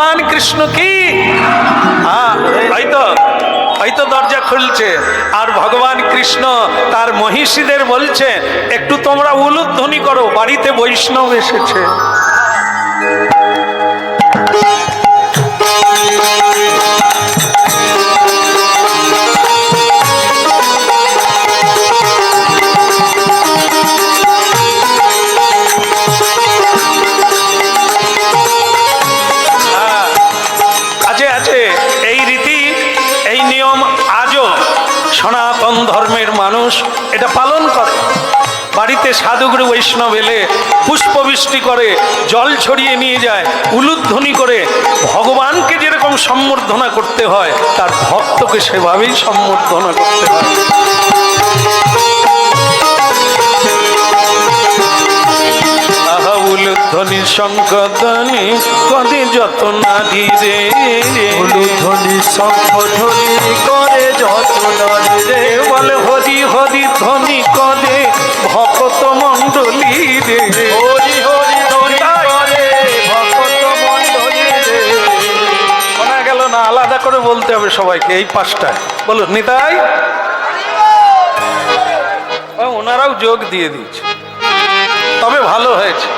ভগবান কৃষ্ণ কি? হয়তো দরজা খুলছে আর ভগবান কৃষ্ণ তার মহিষীদের বলছে একটু তোমরা উলুধ্বনি করো, বাড়িতে বৈষ্ণব এসেছে। সনাতন ধর্মের মানুষ এটা পালন করে। বাড়িতে সাধুগুরু বৈষ্ণব এলে পুষ্পবৃষ্টি করে, জল ছড়িয়ে নিয়ে যায়, উলুধ্বনি করে ভগবানকে যেরকম সম্বর্ধনা করতে হয় তার ভক্তকে সেভাবেই সম্বর্ধনা করতে হয়। উলুধ্বনি শঙ্খধ্বনি কদে যত নারী রে, উলুধ্বনি শঙ্খধ্বনি করে যত নারী রে, বলে হরি হরি ধ্বনি কদে ভক্ত মণ্ডলী রে, হরি হরি ধ্বনি করে ভক্ত মণ্ডলী রে। শোনা গেল না? আলাদা করে বলতে হবে সবাইকে। এই পাঁচটায় বলো নিতাই। ওনারাও যোগ দিয়ে দিয়েছে, তবে ভালো হয়েছে।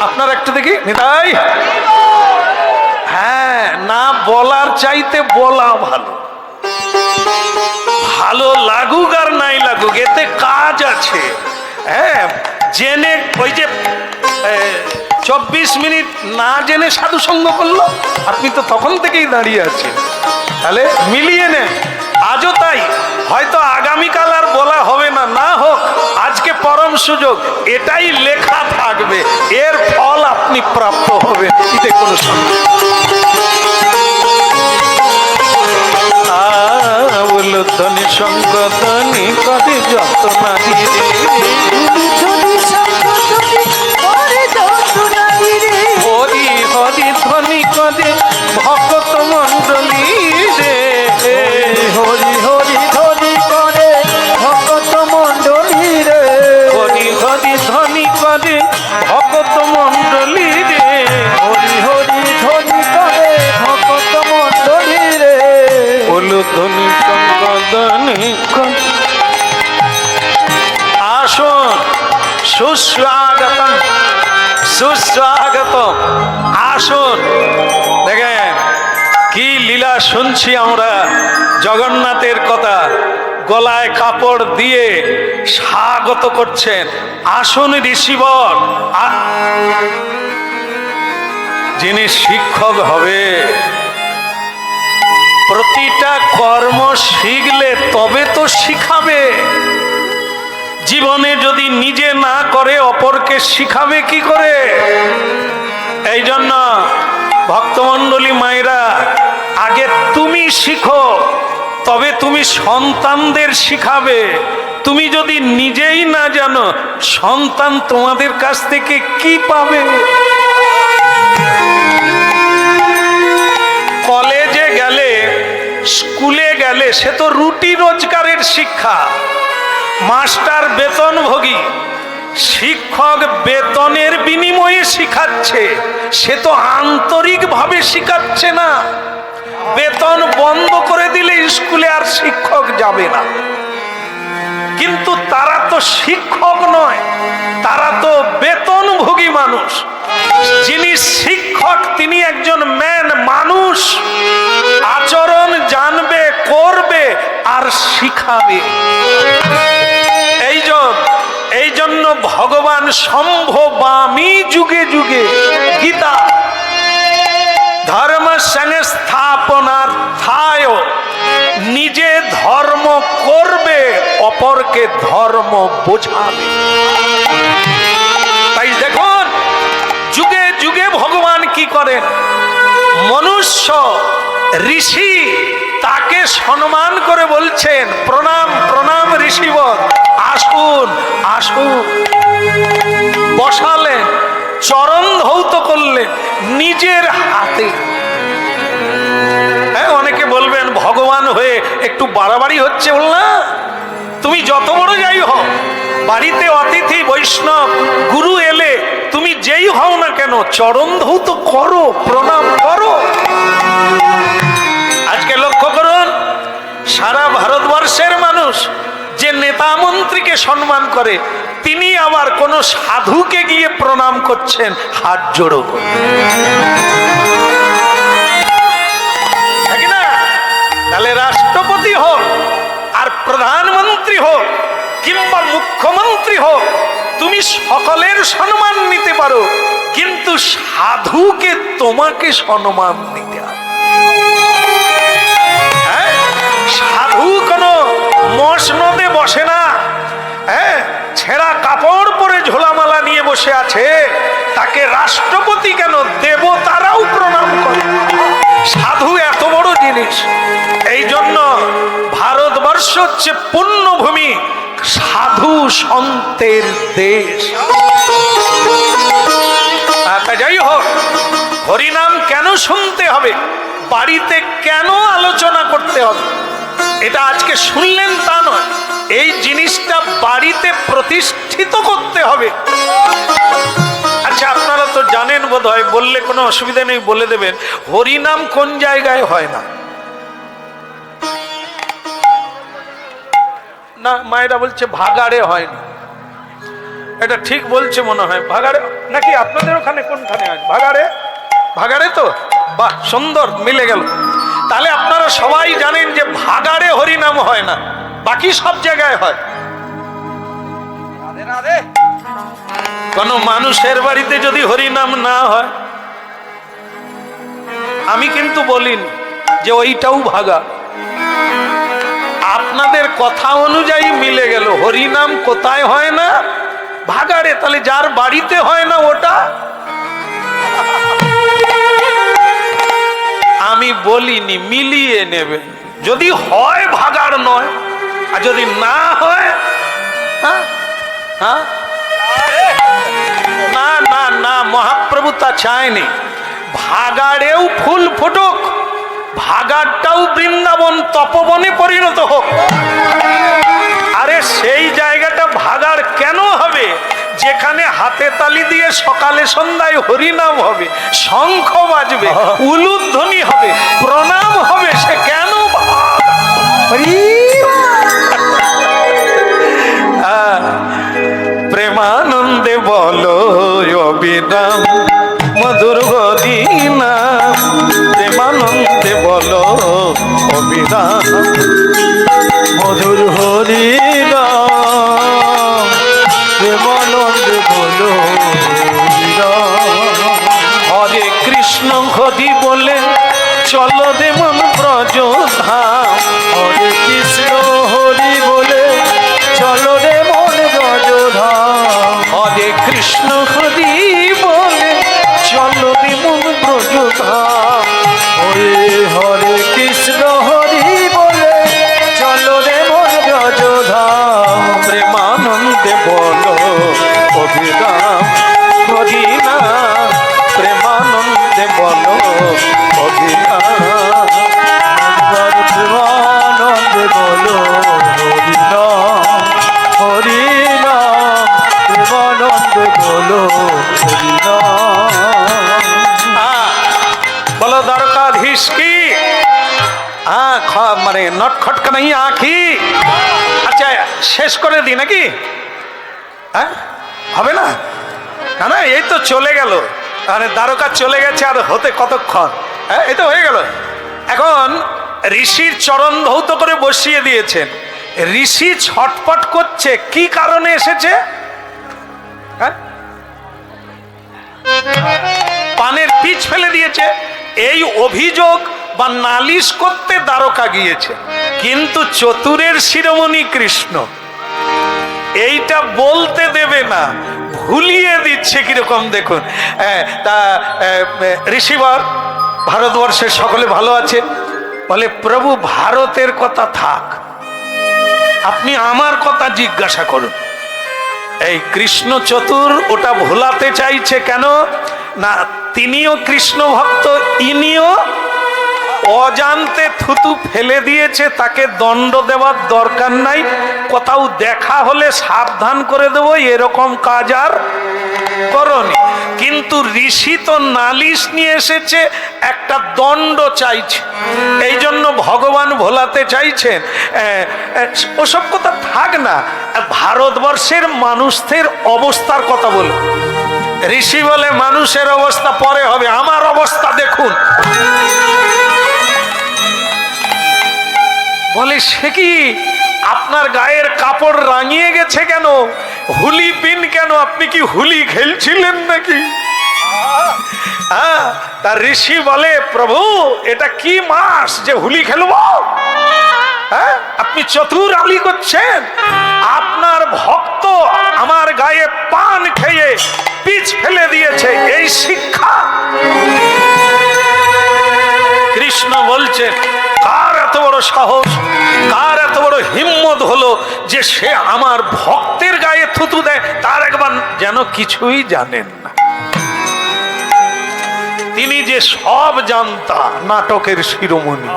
আপনার একটু দেখি নিতাই। হ্যাঁ, না বলার চাইতে বলা ভালো। ভালো লাগুক আর নাই লাগুক, এতে কাজ আছে। হ্যাঁ, জেনে ওই যে 24 মিনিট না জেনে সাধু সঙ্গ করলো, আপনি তো তখন থেকেই দাঁড়িয়ে আছেন। তাহলে মিলিয়ে নেন। আজও তাই, হয়তো আগামীকাল আর বলা হবে না, না হোক আজকে পরম সুযোগ, এটাই লেখা থাকবে, এর ফল আপনি প্রাপ্ত হবেন, এতে কোনো সন্দেহ। উলুধ্বনি শঙ্খধ্বনি কদে যত নারী রে, হরি হরি ধ্বনি কদে ভক্ত মণ্ডলী রে, হরি হরি ধ্বনি করে ভক্ত মণ্ডলী রে, হরি হরি ধ্বনি কদে ভক্ত মণ্ডলী রে, হরি হরি ধ্বনি করে ভক্ত মণ্ডলী রে। উলুধ্বনি শঙ্খধ্বনি আসুন, সুস্বাগতম সুস্বাগতম। আসুন, দেখেন কি লীলা শুনছি আমরা। জগন্নাথের কথা গলায় কাপড় দিয়ে স্বাগত করছেন। আসুন ঋষিবর, যিনি শিক্ষক হবে। প্রতিটা কর্ম শিখলে তবে তো শিখাবে। জীবনে যদি নিজে না করে অপরকে শিখাবে কি করে? এই জন্য ভক্তমণ্ডলী মায়েরা, আগে তুমি শিখো, তবে তুমি সন্তানদের শিখাবে। তুমি যদি নিজেই না জানো, সন্তান তোমাদের কাছ থেকে কি পাবে? কলেজে গেলে, স্কুলে গেলে সে তো রুটি রোজগারের শিক্ষা। মাস্টার বেতনভোগী, শিক্ষক বেতনের বিনিময়ে শিখাচ্ছে, সে তো আন্তরিকভাবে শিখাচ্ছে না। বেতন বন্ধ করে দিলে স্কুলে আর শিক্ষক যাবে না। কিন্তু তারা তো শিক্ষক নয়, তারা তো বেতনভোগী মানুষ। যিনি শিক্ষক তিনি একজন ম্যান, মানুষ, আচরণ জানবে, করবে আর শিখাবে। এই জন্য ভগবান সম্ভবামী যুগে যুগে গীতা ধর্ম সংস্থাপনার্থায়, নিজে ধর্ম করবে, অপরকে ধর্ম বোঝাবে। তাই দেখুন যুগে যুগে ভগবান কি করেন, মনুষ্য ঋষি তাকে সম্মান করে বলছেন প্রণাম প্রণাম ঋষিবর, আসুন আসুন। বসালেন, চরণ ধৌত করলেন নিজের হাতে। হ্যাঁ, অনেকে বলবেন ভগবান হয়ে একটু বাড়াবাড়ি হচ্ছে। বল না, তুমি যত বড় যাই হও, বাড়িতে অতিথি বৈষ্ণব গুরু এলে তুমি যেই হও না কেন, চরণ ধৌত করো, প্রণাম করো। আজকে লক্ষ্য করুন, সারা ভারতবর্ষের মানুষ যে নেতা মন্ত্রীকে সম্মান করে, তিনি আবার কোন সাধুকে গিয়ে প্রণাম করছেন হাত জোড়ো করে। না, তাহলে রাষ্ট্রপতি হোক আর প্রধানমন্ত্রী হোক কিংবা মুখ্যমন্ত্রী হোক, তুমি সকলের সম্মান নিতে পারো, কিন্তু সাধুকে তোমাকে সম্মান নিতে হবে। হ্যাঁ, সাধু কোনো মসনদে বসে না, হ্যাঁ, ছেঁড়া কাপড় পরে ঝোলামালা নিয়ে বসে আছে, তাকে রাষ্ট্রপতি কেন, দেবতারাও প্রণাম করে। সাধু এত বড় জিনিস। এই জন্য ভারতবর্ষ হচ্ছে পুণ্যভূমি, সাধু সন্তের দেশ। যাই হোক, হরিনাম কেন শুনতে হবে, বাড়িতে কেন আলোচনা করতে হবে, এটা আজকে শুনলেন তা নয়, এই জিনিসটা বাড়িতে প্রতিষ্ঠিত করতে হবে। আচ্ছা, আপনারা তো জানেন বোধ হয়, বললে কোনো অসুবিধা নেই, বলে দেবেন, হরিনাম কোন জায়গায় হয় না? না, মায়েরা বলছে ভাগাড়ে হয় না। এটা ঠিক বলছে মনে হয়, ভাগাড়ে নাকি? আপনাদের ওখানে কোনখানে হয়? ভাগাড়ে? ভাগাড়ে তো, বাহ, সুন্দর, মিলে গেল। তাহলে আপনারা সবাই জানেন যে ভাগাড়ে হরিনাম হয় না, বাকি সব জায়গায় হয়। কোন মানুষের বাড়িতে যদি হরিনাম না হয়, আমি কিন্তু বলিনি যে ওইটাও ভাগা, আপনাদের কথা অনুযায়ী মিলে গেল। হরিনাম কোথায় হয় না? ভাগাড়ে। তাহলে যার বাড়িতে হয় না ওটা, আমি বলিনি, মিলিয়ে নেবেন। যদি হয় ভাগাড় নয়, আর যদি না হয়, না না না, মহাপ্রভু তা চায়নি। ভাগাড়েও ফুল ফুটুক, ভাগাড়টাও বৃন্দাবন তপবনে পরিণত হোক। আরে সেই জায়গাটা ভাগাড় কেন হবে যেখানে হাতে তালি দিয়ে সকালে সন্ধ্যায় হরিনাম হবে, শঙ্খ বাজবে, উলুধ্বনি হবে, প্রণাম হবে, সে কেন প্রেমানন্দে বলো অবিরাম মধুর হরিনা, প্রেমানন্দে বলো অবিরাম মধুর হরিনা, প্রেমানন্দে বলো হরে কৃষ্ণ হরি বলে চলো রে মন ব্রজধাম। হরে কৃষ্ণ হরি বলে চলো রে মন ব্রজধাম। হরে কৃষ্ণ হরি বলে চলো রে মন ব্রজধাম। হরে হরে কৃষ্ণ হরি বলে চলো রে মন ব্রজধাম। প্রেমানন্দে বলো অভিরাম হরি নাম, প্রেমানন্দে বলো অভিরাম। প্রেমানন্দে বলো হরি নাম, হরি নাম, প্রেমানন্দে বলো হরি নাম। বলো দ্বারকাধীশ কি, মানে নটখটকা নেই আঁখি। আচ্ছা, শেষ করে দিই নাকি? হ্যাঁ, হবে না? না না, এই তো চলে গেল, মানে দ্বারকা চলে গেছে, আর হতে কতক্ষণ? হ্যাঁ, এই তো হয়ে গেল। এখন ঋষির চরণ ধৌত করে বসিয়ে দিয়েছেন। ঋষি ছটপট করছে, কি কারণে এসেছে? হ্যাঁ, পানের পিচ ফেলে দিয়েছে, এই অভিযোগ বা নালিশ করতে দ্বারকা গিয়েছে। কিন্তু চতুরের শিরোমণি কৃষ্ণ এইটা বলতে দেবে না, ভুলিয়ে দিচ্ছে কিরকম দেখুন। তা ঋষিবর, ভারতবর্ষের সকলে ভালো আছে? বলে প্রভু ভারতের কথা থাক, আপনি আমার কথা জিজ্ঞাসা করুন। এই কৃষ্ণ চতুর ওটা ভোলাতে চাইছে কেন না, তিনিও কৃষ্ণ ভক্ত, ইনিও অজান্তে থুতু ফেলে দিয়েছে, তাকে দণ্ড দেওয়ার দরকার নাই, কোথাও দেখা হলে সাবধান করে দেবো, এরকম কাজ আর করনি। কিন্তু ঋষি তো নালিশ নিয়ে এসেছে, একটা দণ্ড চাইছে, এই জন্য ভগবান ভোলাতে চাইছেন। ওসব কথা থাক না, ভারতবর্ষের মানুষদের অবস্থার কথা বলো। ঋষি বলে মানুষের অবস্থা পরে হবে, আমার অবস্থা দেখুন। বলে সে কি, আপনার গায়ের কাপড় রাঙিয়ে গেছে কেন, হুলি পিন কেন, আপনি কি হুলি খেলছিলেন নাকি? হ্যাঁ, তার ঋষি বলে প্রভু এটা কি মাস যে হুলি খেলবো? হ্যাঁ, আপনি চতুর আলি করছেন, আপনার ভক্ত আমার গায়ে পান খেয়ে পিচ ফেলে দিয়েছে, এই শিক্ষা। কৃষ্ণ বলছেন কার এত বড় সাহস, কার এত বড় হিম্মত হলো যে সে আমার ভক্তের গায়ে থুতু দেয়, তার একবার যেন কিছুই জানেন না। তিনি যে সব জানতা, নাটকের শিরোমণি।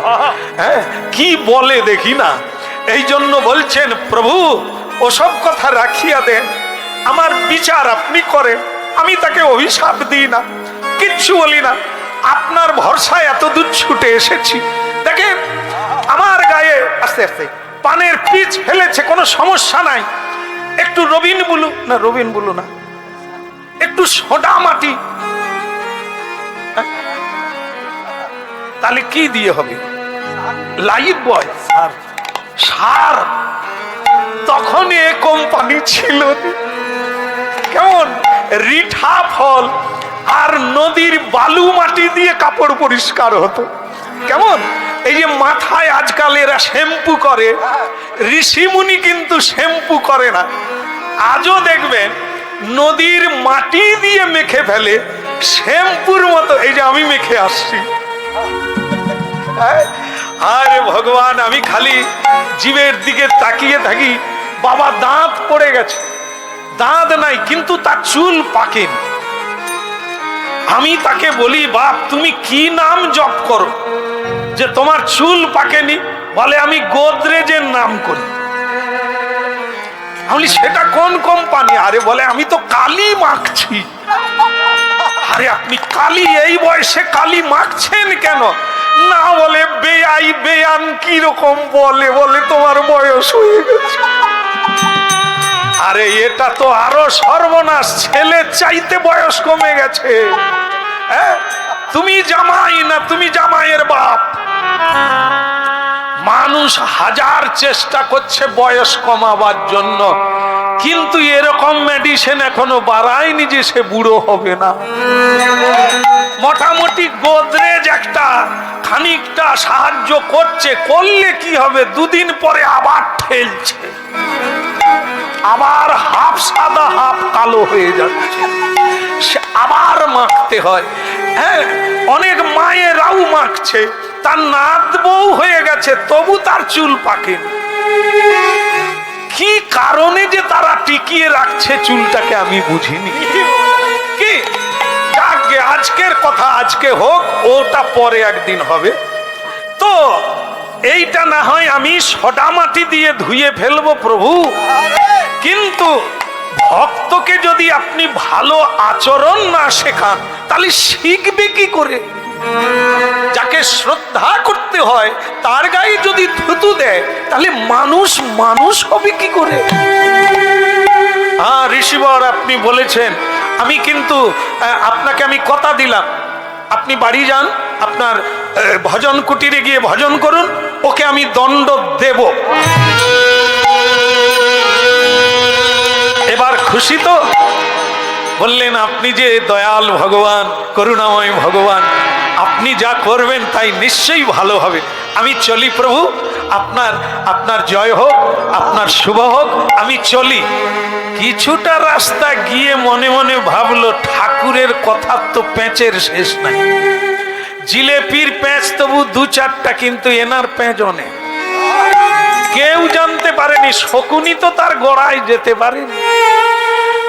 হ্যাঁ, কি বলে দেখি না। এই জন্য বলছেন প্রভু ওসব কথা রাখিয়া দেন, আমার বিচার আপনি করেন, আমি তাকে অভিশাপ দিই না, কিচ্ছু বলি না, আপনার ভরসায় এত দূর ছুটে এসেছি। দেখেন আমার গায়ে আস্তে আস্তে পানের পিচ ফেলেছে, কোনো সমস্যা নাই, একটু রবিন বুলু না, রবিন বুলু না, একটু সোডা মাটি, তাহলে কি দিয়ে হবে? লাইফ বয় সার। তখন এ কোম্পানি ছিল কেমন, রিঠা ফল আর নদীর বালু মাটি দিয়ে কাপড় পরিষ্কার হতো। কেমন, এই যে মাথায় আজকাল এরা শ্যাম্পু করে, ঋষিমুনি কিন্তু শ্যাম্পু করে না। আজও দেখবেন নদীর মাটি দিয়ে মেখে ফেলে শ্যাম্পুর মতো, এই যে আমি মেখে আসছি। আরে ভগবান, আমি খালি জীবের দিকে তাকিয়ে থাকি, বাবা দাঁত পড়ে গেছে, দাঁত নাই কিন্তু তার চুল পাকেনি। আমি তাকে বলি বাপ তুমি কি নাম জপ করো যে তোমার চুল পাকেনি? বলে আমি গোদরেজের নাম করি। আমি সেটা কোন কোম্পানি? আরে বলে আমি তো কালি মাখছি। আরে আপনি কালি, এই বয়সে কালি মাখছেন কেন? না বলে বেয়াই বেয়ান কি রকম বলে, বলে তোমার বয়স হয়ে গেছে। আরে এটা তো আরো সর্বনাশ, ছেলের চাইতে বয়স কমে গেছে। তুমি জামাই না, তুমি জামাইয়ের বাপ। মানুষ হাজার চেষ্টা করছে বয়স কমাবার জন্য, কিন্তু এরকম মেডিসিন এখনো বাড়ায়নি যে সে বুড়ো হবে না। মোটামুটি গোদরেজ একটা খানিকটা সাহায্য করছে, করলে কি হবে, দুদিন পরে আবার ঠেলছে, আবার হাফ সাদা হাফ কালো হয়ে যাচ্ছে, সে আবার মাখতে হয়। হ্যাঁ, অনেক মায়েরাও মাখছে, তার নাত বউ হয়ে গেছে তবু তার চুল পাকেনি। কি কারণে যে তারা টিকিয়ে রাখছে চুলটাকে আমি বুঝিনি। কি আজকের কথা আজকে হোক, ওটা পরে একদিন হবে। তো এইটা না হয় আমি সোডা মাটি দিয়ে ধুয়ে ফেলবো প্রভু, কিন্তু ভক্তকে যদি আপনি ভালো আচরণ না শেখান তাহলে শিখবে কি করে? যাকে শ্রদ্ধা করতে হয় তার গায়ে যদি থুতু দেয় তাহলে মানুষ মানুষ হবে কি করে? হ্যাঁ ঋষিবর আপনি বলেছেন, আমি কিন্তু আপনাকে আমি কথা দিলাম, আপনি বাড়ি যান, আপনার ভজন কুটিরে গিয়ে ভজন করুন, ওকে আমি দণ্ড দেব। এবার খুশি তো? বললেন আপনি যে দয়াল ভগবান, করুণাময় ভগবান, আপনি যা করবেন তাই নিশ্চয়ই ভালো হবে। আমি চলি প্রভু, আপনার জয় হোক, আপনার শুভ হোক, আমি চলি। কিছুটা রাস্তা গিয়ে মনে মনে ভাবলো ঠাকুরের কথা তো প্যাঁচের শেষ নাই। জিলেপির প্যাঁচ তবু দু চারটা, কিন্তু এনার প্যাঁচ অনেক। কেউ জানতে পারেনি, শকুনি তো তার গোড়ায় যেতে পারেনি।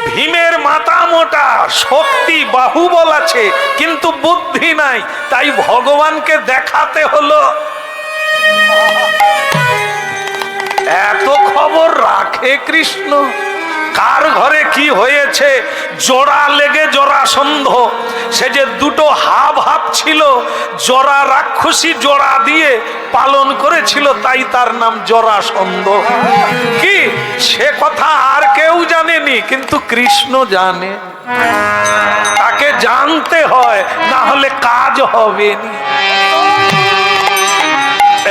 ভীমের মাথা মোটা, শক্তি বাহুবল আছে, কিন্তু বুদ্ধি নাই, তাই ভগবানকে দেখাতে হলো। এত খবর রাখে কৃষ্ণ, কার ঘরে কি হয়েছে। জোড়া লেগে জরাসন্ধ, সে যে দুটো হাব হাব ছিল, জরা রাক্ষসী জোড়া দিয়ে পালন করেছিল, তাই তার নাম জরাসন্ধ। কি সে কথা আর কেউ জানেনি, কিন্তু কৃষ্ণ জানে। তাকে জানতে হয়, না হলে কাজ হবে না।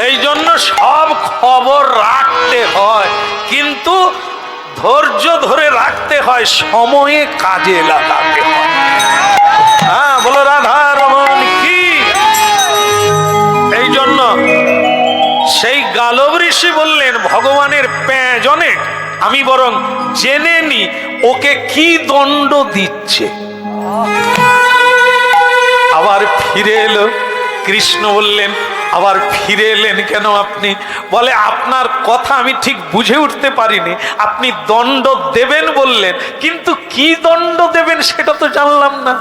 এই জন্য সব খবর রাখতে হয়, কিন্তু ধৈর্য ধরে রাখতে হয়, সময়ে কাজে লাগাতে হয়। হ্যাঁ, বলো রাধা রমন কি। এই জন্য সেই গালব ঋষি বললেন, ভগবানের প্যাঁচ অনেক, আমি বরং জেনে নি ওকে কি দণ্ড দিচ্ছে। আবার ফিরে এলো। কৃষ্ণ বললেন, আবার ফিরে এলেন কেন আপনি? বলে, আপনার কথা আমি ঠিক বুঝে উঠতে পারিনি। আপনি দণ্ড দেবেন বললেন, কিন্তু কি দণ্ড দেবেন সেটা তো জানলাম না।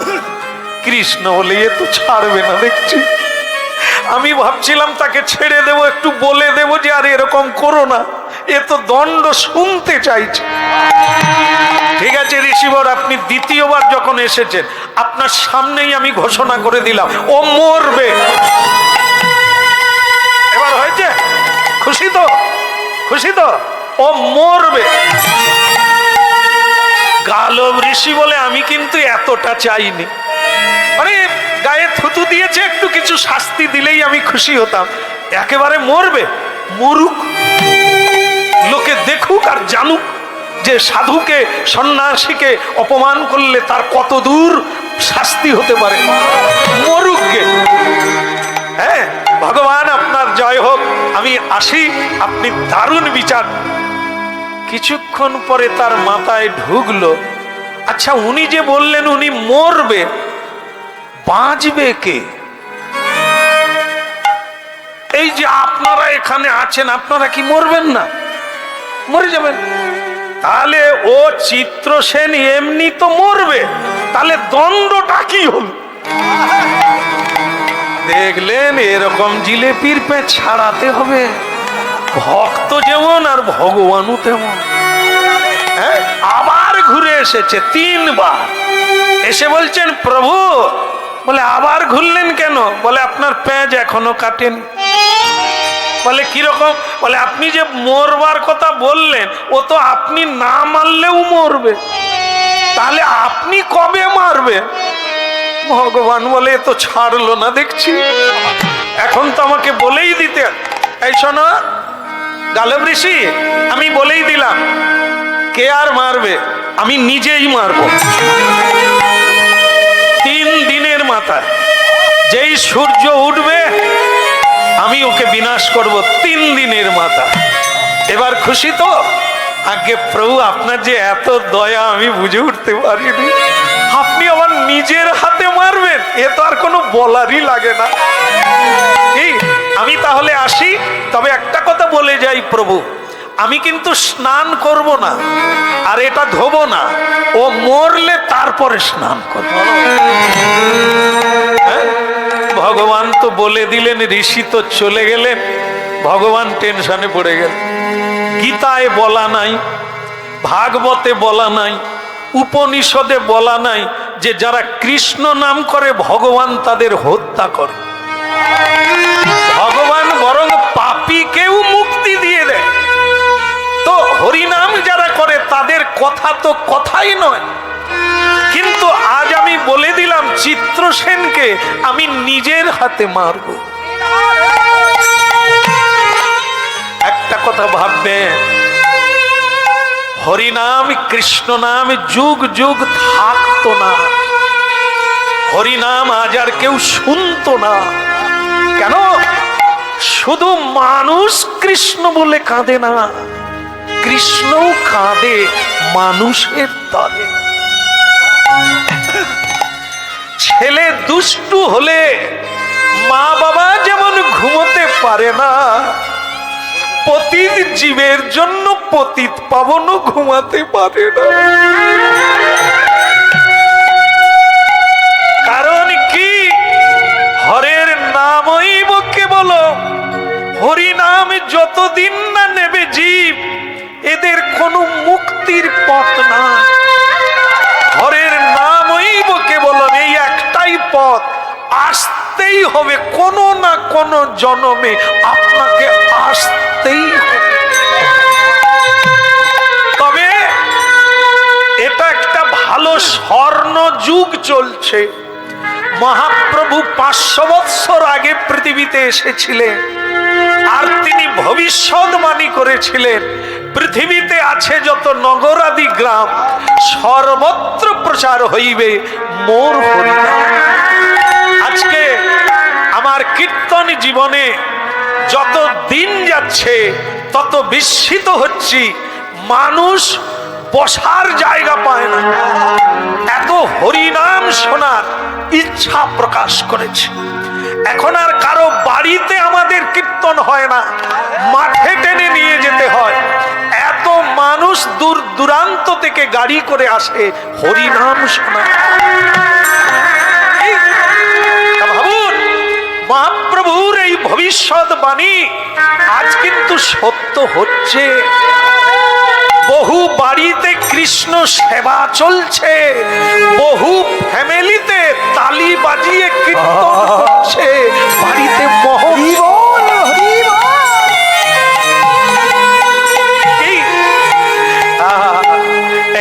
কৃষ্ণ বলে, এ তো ছাড়বে না দেখছি। আমি ভাবছিলাম তাকে ছেড়ে দেব, একটু বলে দেব যে আর এরকম করো না। এ তো দণ্ড শুনতে চাইছে। ঠিক আছে ঋষিবর, আপনি দ্বিতীয়বার যখন এসেছেন, আপনার সামনেই আমি ঘোষণা করে দিলাম, ও মরবে। এবার হয়েছে? খুশি তো? খুশি তো? ও মরবে। গালব ঋষি বলে, আমি কিন্তু এতটা চাইনি। মানে গায়ে থুতু দিয়েছে, একটু কিছু শাস্তি দিলেই আমি খুশি হতাম। একেবারে মরবে? মরুক, লোকে দেখুক আর জানুক যে সাধুকে, সন্ন্যাসীকে অপমান করলে তার কত দূর শাস্তি হতে পারে। মরুক গে। হ্যাঁ, ভগবান আপনার জয় হোক, আমি আসি, আপনি দারুণ বিচার। কিছুক্ষণ পরে তার মাথায় ঢুকলো, আচ্ছা উনি যে বললেন উনি মরবে, বাঁচবে কে? এই যে আপনারা এখানে আছেন, আপনারা কি মরবেন না? মরে যাবেন। তাহলে ও চিত্রসেন এমনি তো মরবে, তাহলে দণ্ডটা কি হল? দেখলেন, এরকম জিলেপির পেট ছাড়াতে হবে। ভক্ত যেমন আর ভগবানও তেমন। হ্যাঁ, আবার ঘুরে এসেছে 3 বার। এসে বলছেন, প্রভু। বলে, আবার ঘুরলেন কেন? বলে, আপনার পেঁচ এখনো কাটেন। বলে, কিরকম? বলে, আপনি যে মরবার কথা বললেন, ও তো আপনি না মারলেও মরবে, তাহলে আপনি কবে মারবে? ভগবান বলে, এ তো ছাড়লো না দেখছি, এখন তো আমাকে বলেই দিতে। এই শোনো গালব ঋষি, আমি বলেই দিলাম, কে আর মারবে? আমি নিজেই মারবো। 3 দিনের মাথায় যেই সূর্য উঠবে, আমি ওকে বিনাশ করব 3 দিনের মাথায়। এবার খুশি তো? আগে প্রভু, আপনার যে এত দয়া আমি বুঝে উঠতে পারিনি। আপনি আমার নিজের হাতে মারবেন, এ তো আর কোনো বলারই লাগে না। আমি তাহলে আসি। তবে একটা কথা বলে যাই প্রভু, আমি কিন্তু স্নান করব না, আর এটা ধোবো না। ও মরলে তারপরে স্নান করব। ভগবান তো বলে দিলেন, ঋষি তো চলে গেলেন, ভগবান টেনশনে পড়ে গেলেন। গীতায় বলা নাই, ভাগবতে বলা নাই, উপনিষদে বলা নাই যে যারা কৃষ্ণ নাম করে ভগবান তাদের হত্যা করে। ভগবান বরং পাপীকেও মুক্তি দিয়ে দেয়। তো হরিনাম যারা করে তাদের কথা তো কথাই নয়। কিন্তু আজ আমি বলে দিলাম, চিত্রসেনকে আমি নিজের হাতে মারব। একটা কথা ভাববেন, হরিনাম কৃষ্ণ নাম যুগ যুগ থাকতো না, হরিনাম আজ আর কেউ শুনতো না। কেন? শুধু মানুষ কৃষ্ণ বলে কাঁদে না, কৃষ্ণও কাঁদে মানুষের তরে। ছেলে দুষ্টু হলে মা বাবা যেমন ঘুমোতে পারে না, পতিত জীবের জন্য পতিত পাবনও ঘুমাতে পারে না। হরিনাম যতদিন না নেবে জীব, এদের কোনো মুক্তির পথ না। হরের নামই কেবল এই একটাই পথ, আসতেই হবে কোনো না কোনো জন্মে, আপনাকে আসতেই হবে। তবে এটা একটা ভালো স্বর্ণ যুগ চলছে। মহাপ্রভু 500 বৎসর আগে পৃথিবীতে এসেছিলেন, আর তিনি ভবিষ্যৎবাণী করেছিলেন পৃথিবীতে আছে যত নগরাদি গ্রাম, সর্বত্র প্রচার হইবে মোর হরিনাম। আজকে আমার কীর্তন জীবনে যত দিন যাচ্ছে তত বিস্মিত হচ্ছি, মানুষ বসার জায়গা পায় না, এত হরিনাম শোনার ইচ্ছা প্রকাশ করেছে। এখন আর কারো বাড়িতে আমাদের কীর্তন হয় না, মাঠে টেনে নিয়ে যেতে হয়। এত মানুষ দূর দূরান্ত থেকে গাড়ি করে আসে হরিনাম শোনা। ভাবুন, মহাপ্রভুর এই ভবিষ্যৎবাণী আজ কিন্তু সত্য হচ্ছে। বহু বাড়িতে কৃষ্ণ সেবা চলছে, বহু ফ্যামিলিতে তালি বাজিয়ে কীর্তন হচ্ছে, বাড়িতে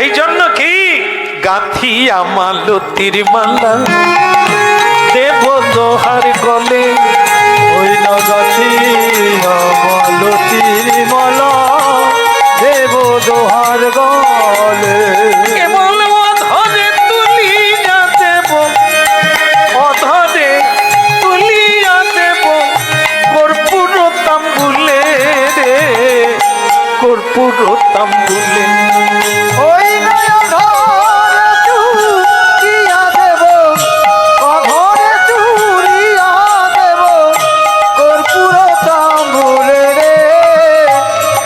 এই জন্য কি গাঁথিয়া মালতীর মালা দেব দোহার গলে, ওই গাথিয়া মালতীর মালা দেব দোহার গলে। কেবল অধরে তুলিয়া দেব, অধরে তুলিয়া দেব কর্পূর তাম্বুলে রে, কর্পূর তাম্বুলে। ওই অধরে চুরিয়া দেব, অধরে চুরিয়া দেব কর্পূর তাম্বুলে রে,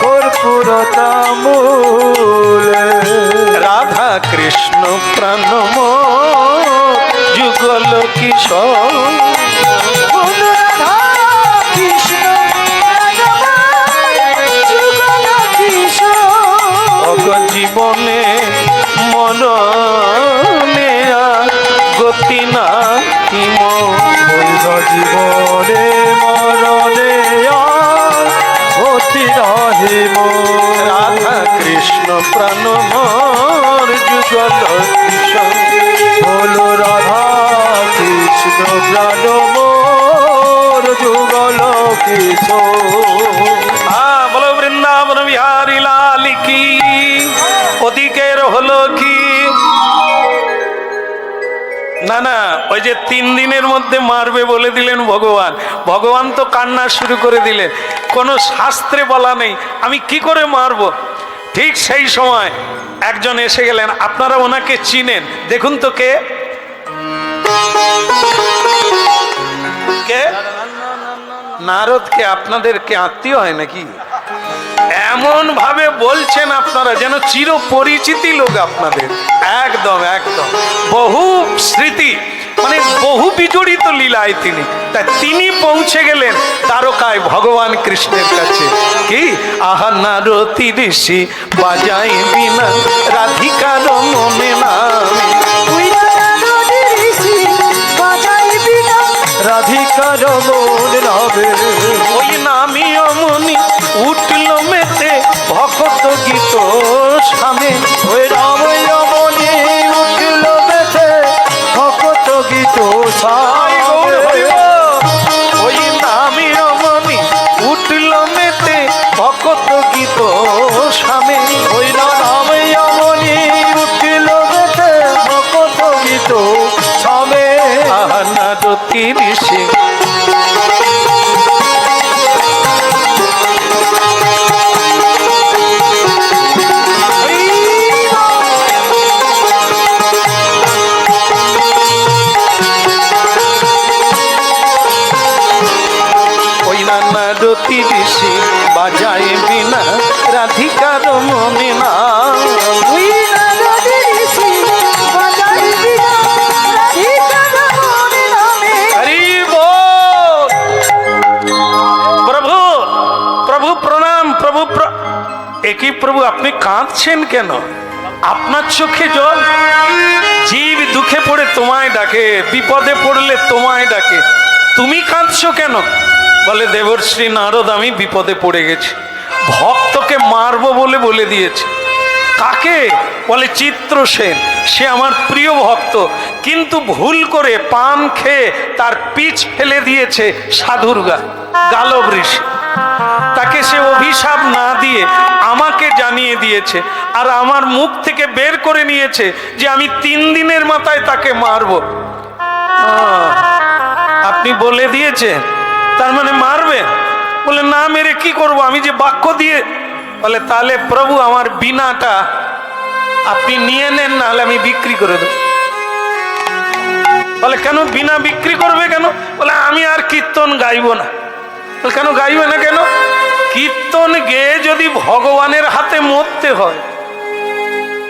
কর্পূর তাম্বুলে। রাধা কৃষ্ণ প্রাণম যুগল কিশোর, জীবনে মরণে গতি না জীবনে মরণে গতি রহিব। রাধা কৃষ্ণ প্রাণমোর যুগল কিশোর, বলো রাধা কৃষ্ণ প্রাণমোর যুগল কিশোর। বলো বৃন্দাবন বিহারী লাল কি। ওদিকের হলো কি না না, ওই যে 3 দিনের মধ্যে মারবে বলে দিলেন ভগবান, ভগবান তো কান্না শুরু করে দিলেন। কোনো শাস্ত্রে বলা নেই আমি কি করে মারব। ঠিক সেই সময় একজন এসে গেলেন, আপনারা ওনাকে চিনেন, দেখুন তো কে কে? নারদকে আপনাদেরকে আত্মীয় হয় নাকি? এমন ভাবে বলছেন আপনারা যেন চির পরিচিতি লোক আপনাদের। একদম একদম বহু স্মৃতি, মানে বহু বিজড়িত লীলায় তিনি। তাই তিনি পৌঁছে গেলেন দ্বারকায় ভগবান কৃষ্ণের কাছে। কি আহা নারতি ঋষি বাজাই বিনা রাধিকার মনে না, রাধিকার মনে নামে। ওই নামি অমনি উঠল মেতে ভক্ত গীত স্বামী। ওই রাম রমণী উঠল বেথে ভক্ত গীত স্বামী। ওই নামি রমণী উঠল মেতে ভক্ত গীত স্বামী। ওই রাম রমণী উঠল বেথে ভক্ত গীত স্বামী। নারতি ঋষি ওই নারতি ঋষি বাজায় বিনা রাধিকার মনে না। একই প্রভু আপনি কাঁদছেন কেন? আপনার চোখে জল? জীব দুঃখে পড়ে তোমায় ডাকে, বিপদে পড়লে তোমায় ডাকে, তুমি কাঁদছো কেন? বলে দেবর্ষী নারদ, আমি বিপদে পড়ে গেছি, ভক্তকে মারবো বলে বলে দিয়েছে। কাকে? বলে চিত্রসেন, সে আমার প্রিয় ভক্ত, কিন্তু ভুল করে পান খেয়ে তার পিচ ফেলে দিয়েছে সাধুর গায়ে, গালব ঋষি। তাকে সে অভিশাপ না দিয়ে আমাকে জানিয়ে দিয়েছে, আর আমার মুখ থেকে বের করে নিয়েছে যে আমি 3 দিনের মাথায় তাকে মারবো। আপনি বলে দিয়েছেন, তার মানে মারবেন? বলে না, মেরে কি করব, আমি যে বাক্য দিয়ে। বলে তাহলে প্রভু আমার বিনাটা আপনি নিয়ে নেন, না হলে আমি বিক্রি করে দেব। বলে কেন বিনা বিক্রি করবে কেন? বলে আমি আর কীর্তন গাইব না। বলে কেন গাইবে না কেন? কীর্তন গেয়ে যদি ভগবানের হাতে মরতে হয়,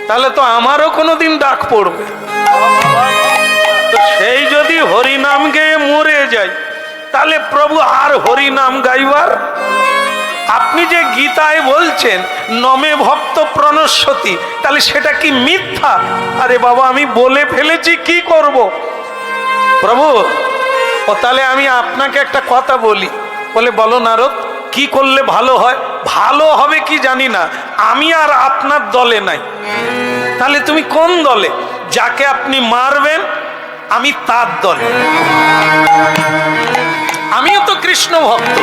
তাহলে তো আমারও কোনোদিন ডাক পড়বে। তো সেই যদি হরিনাম গেয়ে মরে যায়, তাহলে প্রভু আর হরিনাম গাইবার? আপনি যে গীতায় বলছেন নমে ভক্ত প্রণশ্যতি, তাহলে সেটা কি মিথ্যা? আরে বাবা, আমি বলে ফেলেছি, কি করব? প্রভু, ও তাহলে আমি আপনাকে একটা কথা বলি। বলে বলো নারদ, কি করলে ভালো হয়? ভালো হবে কি জানি না, আমি আর আপনার দলে নাই। তাহলে তুমি কোন দলে? যাকে আপনি মারবেন আমি তার দলে। আমিও তো কৃষ্ণ ভক্ত,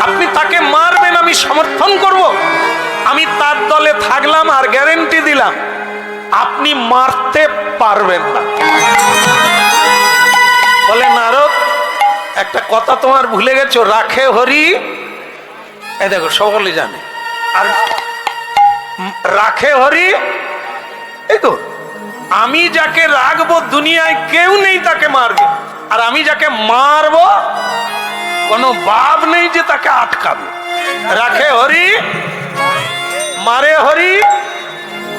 আপনি তাকে মারবেন আমি সমর্থন করব। আমি তার দলে থাকলাম, আর গ্যারেন্টি দিলাম আপনি মারতে পারবেন না। বলে নারদ, একটা কথা তোমার ভুলে গেছো, রাখে হরি। এই দেখো সকলে জানে, আর রাখে হরি, এই তো আমি যাকে রাখবো দুনিয়ায় কেউ নেই তাকে মারবে, আর আমি যাকে মারবো কোনো বাপ নেই যে তাকে আটকাবে। রাখে হরি, মারে হরি,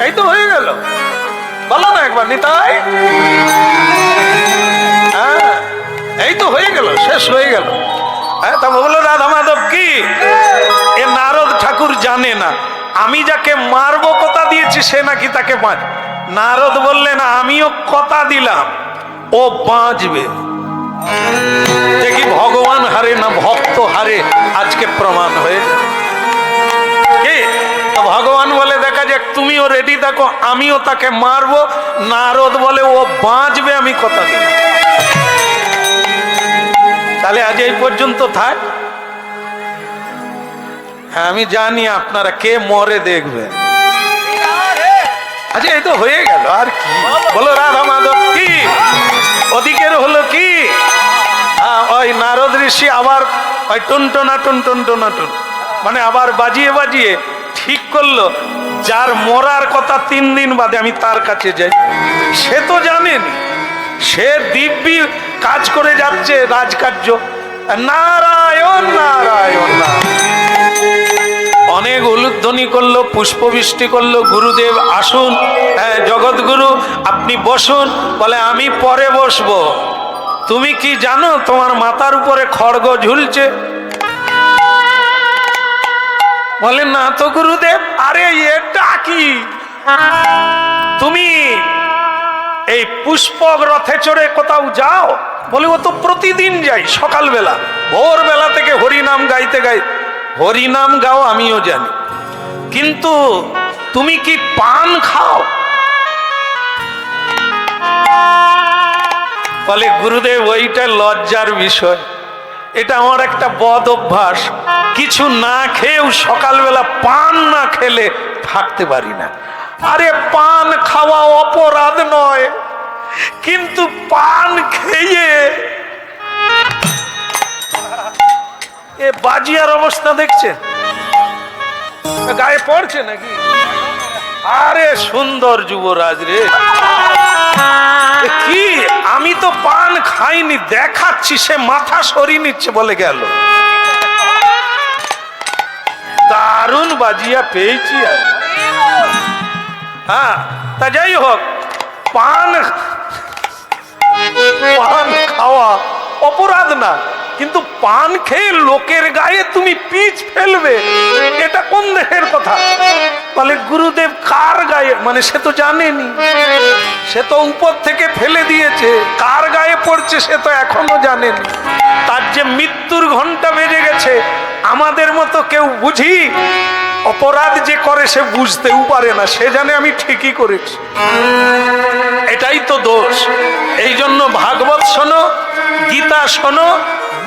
এই তো হয়ে গেল। বলো না একবার নিতাই। হ্যাঁ, এই তো হয়ে গেল, শেষ হয়ে গেল। হ্যাঁ, তা বলো রাধা মাধব কি? এ নারদ ঠাকুর জানে না আমি যাকে মারবো কথা দিয়েছি সে নাকি তাকে মার। নারদ বললেন আমিও কথা দিলাম ও বাঁচবে। দেখি ভগবান হারে না ভক্ত হারে, আজকে প্রমাণ হয়ে কি? ভগবান বলে দেখা যাক, তুমিও রেডি থাকো, আমিও তাকে মারবো। নারদ বলে ও বাঁচবে, আমি কথা দিলাম। তাহলে আজ এই পর্যন্ত থাক। হ্যাঁ, আমি জানি আপনারা কে মরে দেখবেন। আচ্ছা, এই তো হয়ে গেল, আর কি? বলো রাধা মাধব কি? ওদিকের হলো কি? ওই নারদ ঋষি আবার ওই টুনটনা টুনটনা টুন মানে আবার বাজিয়ে বাজিয়ে ঠিক করলো, যার মরার কথা 3 দিন বাদে আমি তার কাছে যাই। সে তো জানেন, সে দিব্যি কাজ করে যাচ্ছে রাজকার্য। নারায়ণ নারায়ণ অনেক উলুধ্বনি করলো, পুষ্পবৃষ্টি করলো, গুরুদেব আসুন, হ্যাঁ জগৎগুরু আপনি বসুন। বলে আমি পরে বসবো। তুমি কি জানো তোমার মাথার উপরে খড়গ ঝুলছে? বলে না তো গুরুদেব। আরে এটা কি? তুমি এই পুষ্পক রথে চড়ে কোথাও যাও? বলে ও তো প্রতিদিন যাই, সকালবেলা ভোরবেলা থেকে হরিনাম গাইতে গাই। হরিনাম গাও আমিও জানি, কিন্তু তুমি কি পান খাও? বলে গুরুদেব ওইটা লজ্জার বিষয়, এটা আমার একটা বদ অভ্যাস, কিছু না খেয়েও সকালবেলা পান না খেলে থাকতে পারি না। আরে পান খাওয়া অপরাধ নয়, কিন্তু পান খেয়ে এ বাজিয়ার অবস্থা দেখছে, গায়ে পড়ছে নাকি? আরে সুন্দর যুবরাজ রে, কি আমি তো পান খাইনি, দেখাচ্ছি। সে মাথা সরিয়ে নিচ্ছে বলে গেল। দারুণ বাজিয়া পেয়েছি। হ্যাঁ, তা যাই হোক, পান খাওয়া অপরাধ না, কিন্তু পান খেয়ে লোকের গায়ে তুমি পিচ ফেলবে, এটা কোন দেহের কথা? বলে গুরুদেব কার গায়ে, মানে সে তো জানেনি, সে তো উপর থেকে ফেলে দিয়েছে, কার গায়ে পড়ছে সে তো এখনো জানেনি। তার যে মৃত্যুর ঘন্টা বেজে গেছে, আমাদের মতো কেউ বুঝি অপরাধ যে করে সে বুঝতেও পারে না, সে জানে আমি ঠিকই করেছি, এটাই তো দোষ। এই জন্য ভাগবত শোনো, গীতা শোনো,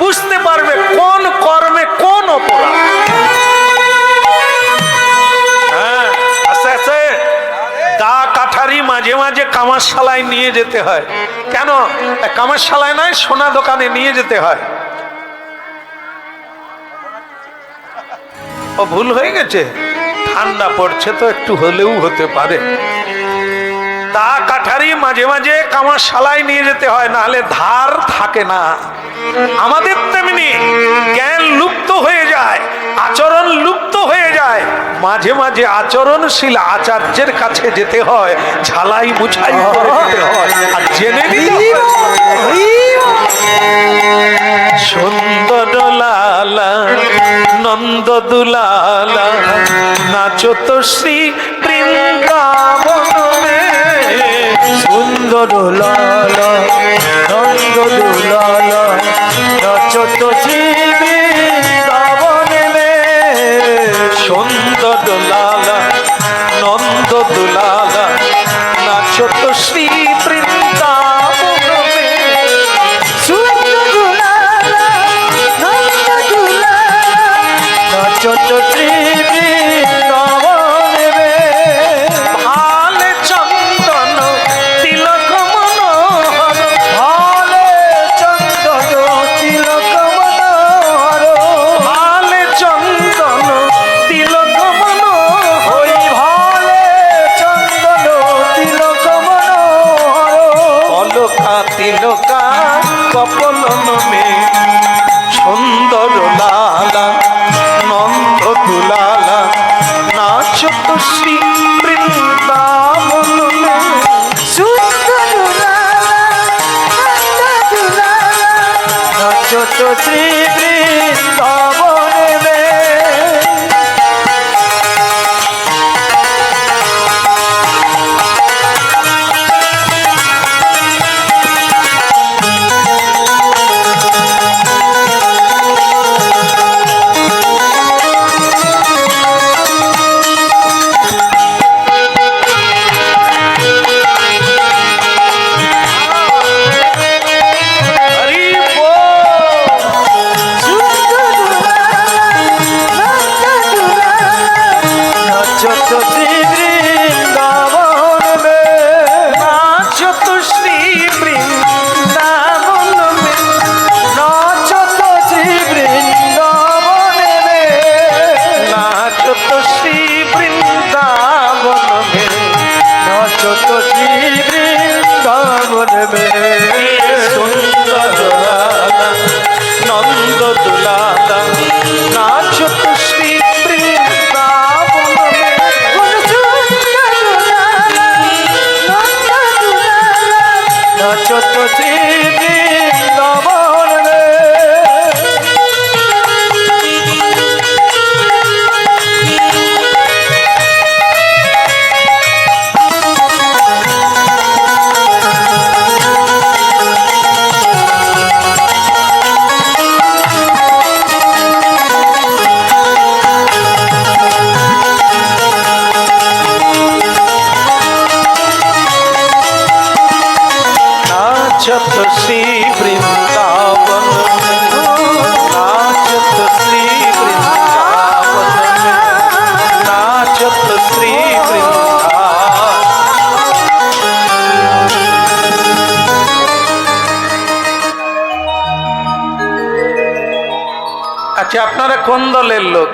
বুঝতে পারবে কোন কর্মে কোন অপরাধ। হ্যাঁ, আস্তে আস্তে দা কাঠারি মাঝে মাঝে কামারশালায় নিয়ে যেতে হয়। কেন? কামারশালায় নয়, সোনা দোকানে নিয়ে যেতে হয়। ও ভুল হয়ে গেছে, ঠান্ডা পড়ছে তো একটু হলেও হতে পারে। দা কাঠারি মাঝে মাঝে কামারশালায় নিয়ে যেতে হয়, নাহলে ধার থাকে না। আমাদের তেমনি জ্ঞান লুপ্ত হয়ে যায়, আচরণ লুপ্ত হয়ে যায়, মাঝে মাঝে আচরণশীল আচার্যের কাছে যেতে হয়, ঝালাই মুছাই করে দিতে হয়, আর জেনে নিতে হয়। সুন্দর লালা নন্দ দুলালা নাচো তো শ্রী বৃন্দাবন মে। সুন্দর লালা নন্দ দুলালা নাচো তো শ্রী বৃন্দাবন মে। সুন্দর লালা নন্দ দুলালা নাচো তো শ্রী বৃন্দাবন মে। সুন্দর লালা নন্দ দুলালা নাচো তো শ্রী বৃন্দাবন মে। ভালে চন্দন তিলক মনোহর, ভালে চন্দন তিলক মনোহর। ভালে চন্দন তিলক মনোহর, ওই ভালে চন্দন তিলক মনোহর। অলকা তিলকা কপলন মে। সুন্দর লালা নন্দ দুলালা নাচো তো শ্রী বৃন্দাবন মে। সুন্দর লালা নন্দ দুলালা নাচো তো শ্রী বৃন্দাবন মে। হরি বল। সুন্দর লালা নন্দ দুলালা নাচো তো শ্রী বৃন্দাবন মে। নাচো তো শ্রী বৃন্দাবন মে। নাচো তো শ্রী বৃন্দাবন মে। নাচো তো শ্রী বৃন্দাবন মে। নাচো তো শ্রী বৃন্দাবন মে। সুন্দর লালা নন্দ দুলালা নাচো তো শ্রী বৃন্দাবন মে। নাচো তো শ্রী বৃন্দাবন মে। नाचो तो श्री वृंदावन में, नाचो तो श्री वृंदावन में, नाचो तो श्री वृंदावन। আচ্ছা, আপনারা কোন দলের লোক?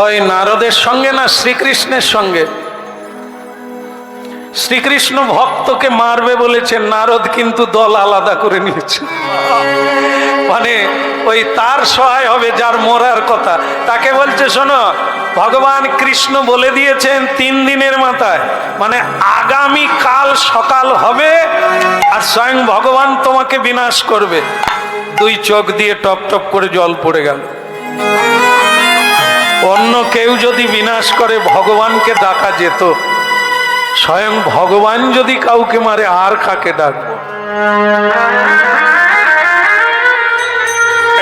ওই নারদের সঙ্গে না শ্রীকৃষ্ণের সঙ্গে? শ্রীকৃষ্ণ ভক্তকে মারবে বলেছেন, নারদ কিন্তু দল আলাদা করে নিয়েছে। মানে ওই তার সহায় হবে যার মরার কথা, তাকে বলছে শোনো, ভগবান কৃষ্ণ বলে দিয়েছেন 3 দিনের মাথায়, মানে আগামী কাল সকাল হবে আর স্বয়ং ভগবান তোমাকে বিনাশ করবে। দুই চোখ দিয়ে টপ টপ করে জল পড়ে গেল। অন্য কেউ যদি বিনাশ করে ভগবানকে ডাকা যেত, স্বয়ং ভগবান যদি কাউকে মারে আর কাকে ডাকবো?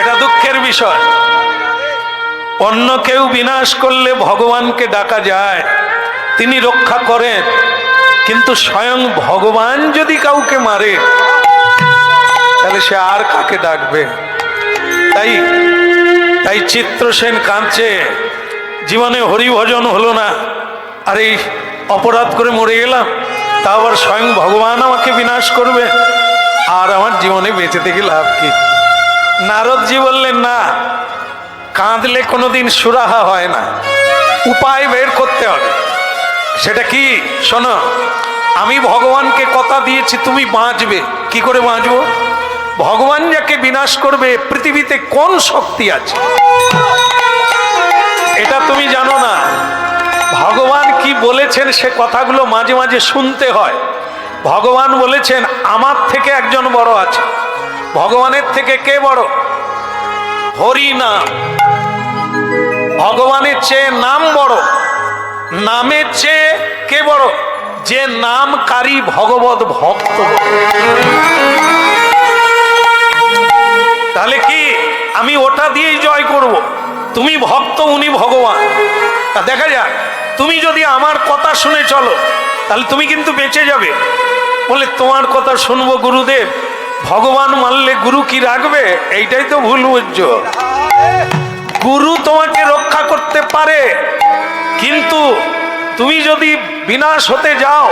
এটা দুঃখের বিষয়। অন্য কেউ বিনাশ করলে ভগবানকে ডাকা যায়, তিনি রক্ষা করেন, কিন্তু স্বয়ং ভগবান যদি কাউকে মারে তাহলে সে আর কাকে ডাকবে? তাই তাই চিত্রসেন কাঁদছে, জীবনে হরিভজন হলো না, আর এই অপরাধ করে মরে গেলাম, তা আবার স্বয়ং ভগবান আমাকে বিনাশ করবে, আর আমার জীবনে বেঁচে থেকে লাভ কি? নারদজি বললেন, না, কাঁদলে কোনোদিন সুরাহা হয় না, উপায় বের করতে হবে। সেটা কি? শোনো, আমি ভগবানকে কথা দিয়েছি তুমি বাঁচবে। কি করে বাঁচবো? ভগবান যাকে বিনাশ করবে পৃথিবীতে কোন শক্তি আছে এটা তুমি জানো না। ভগবান কি বলেছেন সে কথাগুলো মাঝে মাঝে শুনতে হয়। ভগবান বলেছেন আমার থেকে একজন বড় আছে। ভগবানের থেকে কে বড়? হরি নাম। ভগবানের চেয়ে নাম বড়। নামের চেয়ে কে বড়? যে নামকারী ভগবত ভক্ত। তাহলে কি আমি ওটা দিয়েই জয় করব? তুমি ভক্ত, উনি ভগবান। তা দেখা যাক, তুমি যদি আমার কথা শুনে চলো তাহলে তুমি কিন্তু বেঁচে যাবে। বলে তোমার কথা শুনবো গুরুদেব, ভগবান মানলে গুরু কি রাখবে? এইটাই তো ভুল বুঝছো। গুরু তোমাকে রক্ষা করতে পারে, কিন্তু তুমি যদি বিনাশ হতে যাও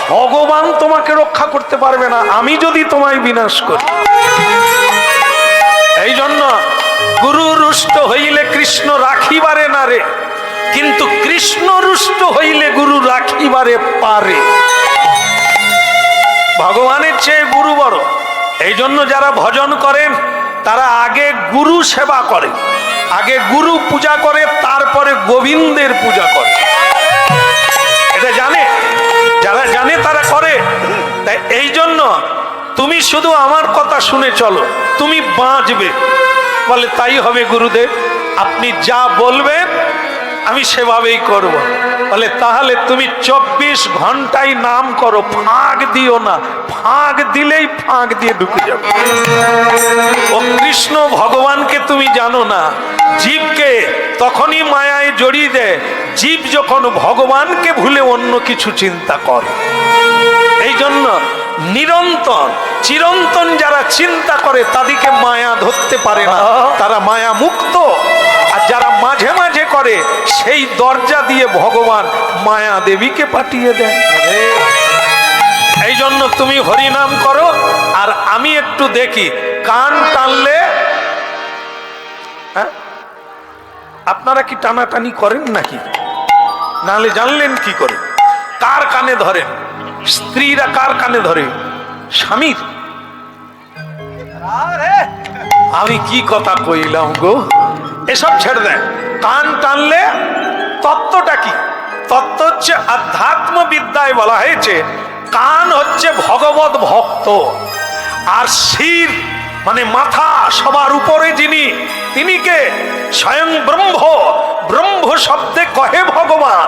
ভগবান তোমাকে রক্ষা করতে পারবে না, আমি যদি তোমায় বিনাশ করি। এই জন্য গুরু রুষ্ট হইলে কৃষ্ণ রাখিবারে না রে, কিন্তু কৃষ্ণ রুষ্ট হইলে গুরু রাখিবারে পারে। ভগবানের চেয়ে গুরু বড়। এই জন্য যারা ভজন করেন তারা আগে গুরু সেবা করে, আগে গুরু পূজা করে, তারপরে গোবিন্দের পূজা করে। এটা জানে, যারা জানে তারা করে। তাই এই জন্য তুমি শুধু আমার কথা শুনে চলো, তুমি বাঁচবে। বলে তাই হবে গুরুদেব, আপনি যা বলবেন আমি সেভাবেই করব। বলে তাহলে তুমি 24 ঘন্টায় নাম করো, ফাঁক দিও না, ফাঁক দিলেই ফাঁক দিয়ে ঢুকে যাবে। ও কৃষ্ণ ভগবানকে তুমি জানো না, জীবকে তখনই মায়ায় জড়িয়ে দেয় জীব যখন ভগবানকে ভুলে অন্য কিছু চিন্তা করে। এই জন্য নিরন্তর চিরন্তন যারা চিন্তা করে তাদেরকে মায়া ধরতে পারে না, তারা মায়া মুক্ত। আর যারা মাঝে মাঝে করে সেই দরজা দিয়ে ভগবান মায়া দেবীকে পাঠিয়ে দেয়। এই জন্য তুমি হরিনাম করো, আর আমি একটু দেখি কান টানলে। হ্যাঁ, আপনারা কি টানাটানি করেন নাকি? নাহলে জানলেন কি করে? কার কানে ধরেন? স্ত্রীরা কার কানে ধরে? স্বামীর। আমি কি কথা কইলাম গো, এসব ছেড়ে দেন। কান টানলে তত্ত্বটা কি? তত্ত্ব হচ্ছে আধ্যাত্ম বিদ্যায় বলা হয়েছে কান হচ্ছে ভগবত ভক্ত, আর শির মানে মাথা সবার উপরে যিনি, তিনি কে? স্বয়ং ব্রহ্ম। ব্রহ্ম শব্দে কহে ভগবান।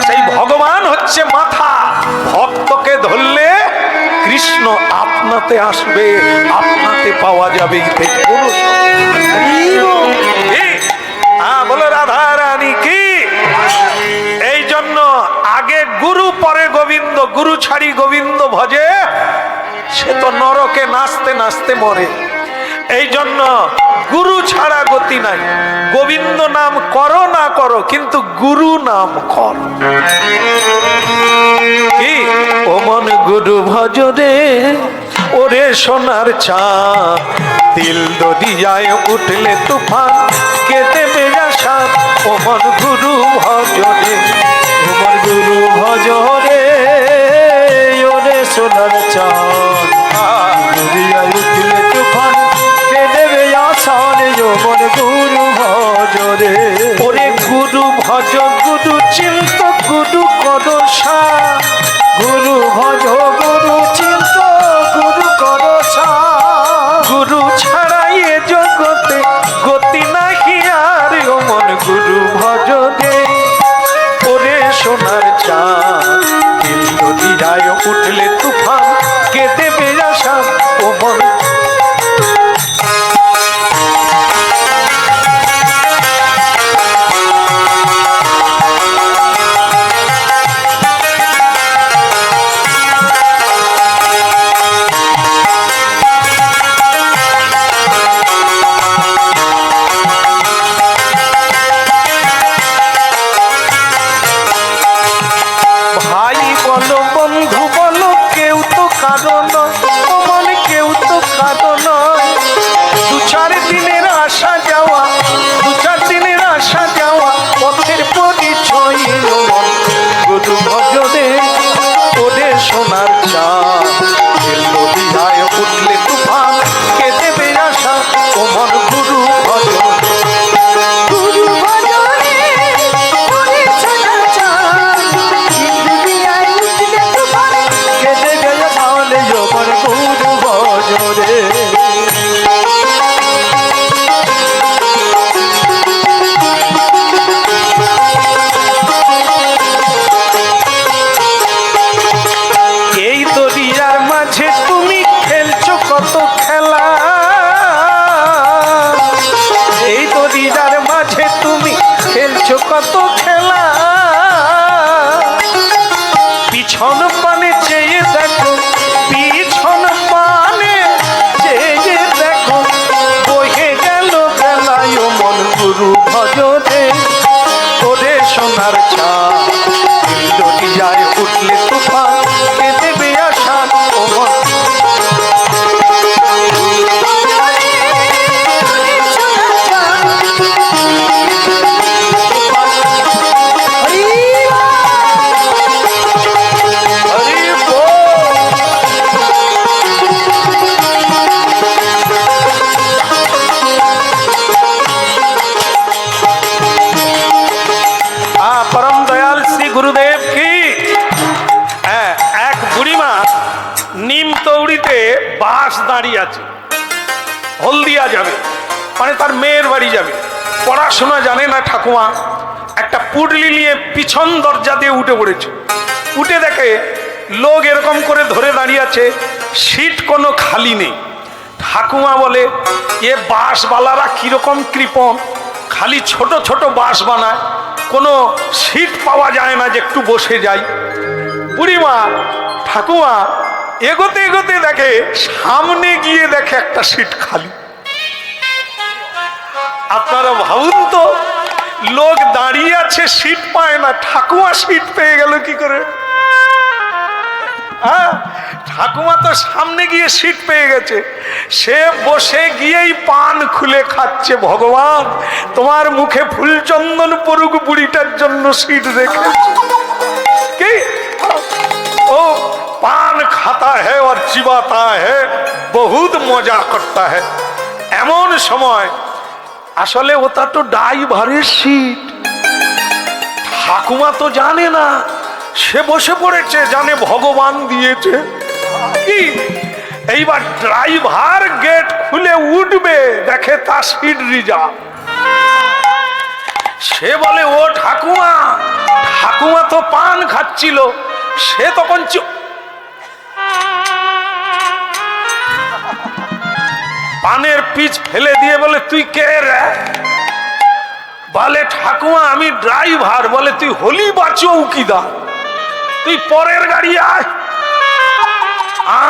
সেই ভগবান হচ্ছে মাথা। ভক্তকে ধরলে কৃষ্ণ আপনাতে আসবে, আপনাতে পাওয়া যাবে। বলো রাধা রানী কি? এই জন্য আগে গুরু পরে গোবিন্দ। গুরু ছাড়ি গোবিন্দ ভজে সে তো নরকে নাচতে নাচতে মরে। এই জন্য গুরু ছাড়া গতি নাই। গোবিন্দ নাম করো না করো, কিন্তু গুরু নাম কর। কি ও মন গুরু ভজ রে, ওরে সোনার চাঁদ, দিল দরিয়ায় উঠলে তুফান, কে দেবে আশাদ। ও মন গুরু ভজ রে, ও মন গুরু ভজ রে, ওরে সোনার চাঁদ, দরিয়ায় উঠলে তুফান, কে দেবে আশাদ। ও মন গুরু ভজ রে, ওরে গুরু ভজ, গুরু চিন্ত, গুরু করসা, গুরু ভজ, গুরু চিন্ত, গুরু করসা, গুরু ছাড়াই এ জগতে গতি নাহি আর, ও মন গুরু ভজনে। ওরে সোনার চাঁদ দিল দরিয়ায় উঠলে তুফান, কে দেবে আশা ও মন। ভাই বলো বন্ধু বলো কেউ তো কারো নয়, ও মন কেউ তো কারো নয়। দু চার দিনের আসা যাওয়া, দু চার দিনের আসা যাওয়া পথের পরিচয়, ও মন গুরু ভজনে। ওরে সোনার চাঁদ দিল দরিয়ায় উঠলে তুফান, কে দেবে আশা ও মন গুরু ভজনে। গুরু ভজনে ওরে সোনার চাঁদ দিল দরিয়ায় উঠলে তুফান, কেঁদে গেল তাহলে আমার গুরু ভজনে। এই দরিয়ার মাঝে তুমি খেলছো কত খেলা, এই দরিয়ার মাঝে তুমি খেলছো কত খেলা। পিছন পানে চেয়ে দেখো, পিছন পানে চেয়ে দেখো, বহে গেল বেলায় ও মন গুরু ভজনে। ওরে সোনার চাঁদ দিল দরিয়ায় উঠলে তুফান, কে দেবে আশা ও মন। হরি বল। परम दयाल श्री गुरुदेव की। এক বুড়িমা নিম তৌড়িতে বাস দাঁড়িয়ে আছে, হলদিয়া যাবে, মানে তার মেয়ের বাড়ি যাবে। পড়াশোনা জানে না ঠাকুমা, একটা পুডলি নিয়ে পিছন দরজা দিয়ে উঠে পড়েছে। উঠে দেখে লোক এরকম করে ধরে দাঁড়িয়ে আছে, সিট কোনো খালি নেই। ঠাকুমা বলে, এ বাসওয়ালারা কিরকম কৃপণ, খালি ছোট ছোট বাস বানায়, কোনো সিট পাওয়া যায় না যে একটু বসে যাই। বুড়িমা ঠাকুমা এগোতে এগোতে দেখে, সামনে গিয়ে দেখে একটা সিট খালি। আপনারা ভাবুন তো, লোক দাঁড়িয়ে আছে সিট পায় না, ঠাকুমা সিট পেয়ে গেল কি করে? হ্যাঁ, ঠাকুমা তো সামনে গিয়ে সিট পেয়ে গেছে, সে বসে গিয়েই পান খুলে খাচ্ছে। ভগবান তোমার মুখে ফুলচন্দন পড়ুক, বুড়িটার জন্য সিট রেখেছে। কি ও পান খাতা है और चिबाता है, बहुत মজা করता है। এমন সময় আসলে ওটা তো ড্রাইভারের সিট, ঠাকুমা তো জানে না, সে বসে পড়েছে, জানে ভগবান দিয়েছে। কি এইবার ড্রাইভার গেট খুলে উঠবে, দেখে তার সিট রিজার্ভ। সে বলে, ও ঠাকুমা, ঠাকুমা তো পান খাচ্ছিল। সে তখন পানের পিচ ফেলে দিয়ে বলে, তুই কে রে? বলে, ঠাকুমা আমি ড্রাইভার। বলে, তুই হলি বা চৌকিদার, তুই পরের গাড়ি আয়,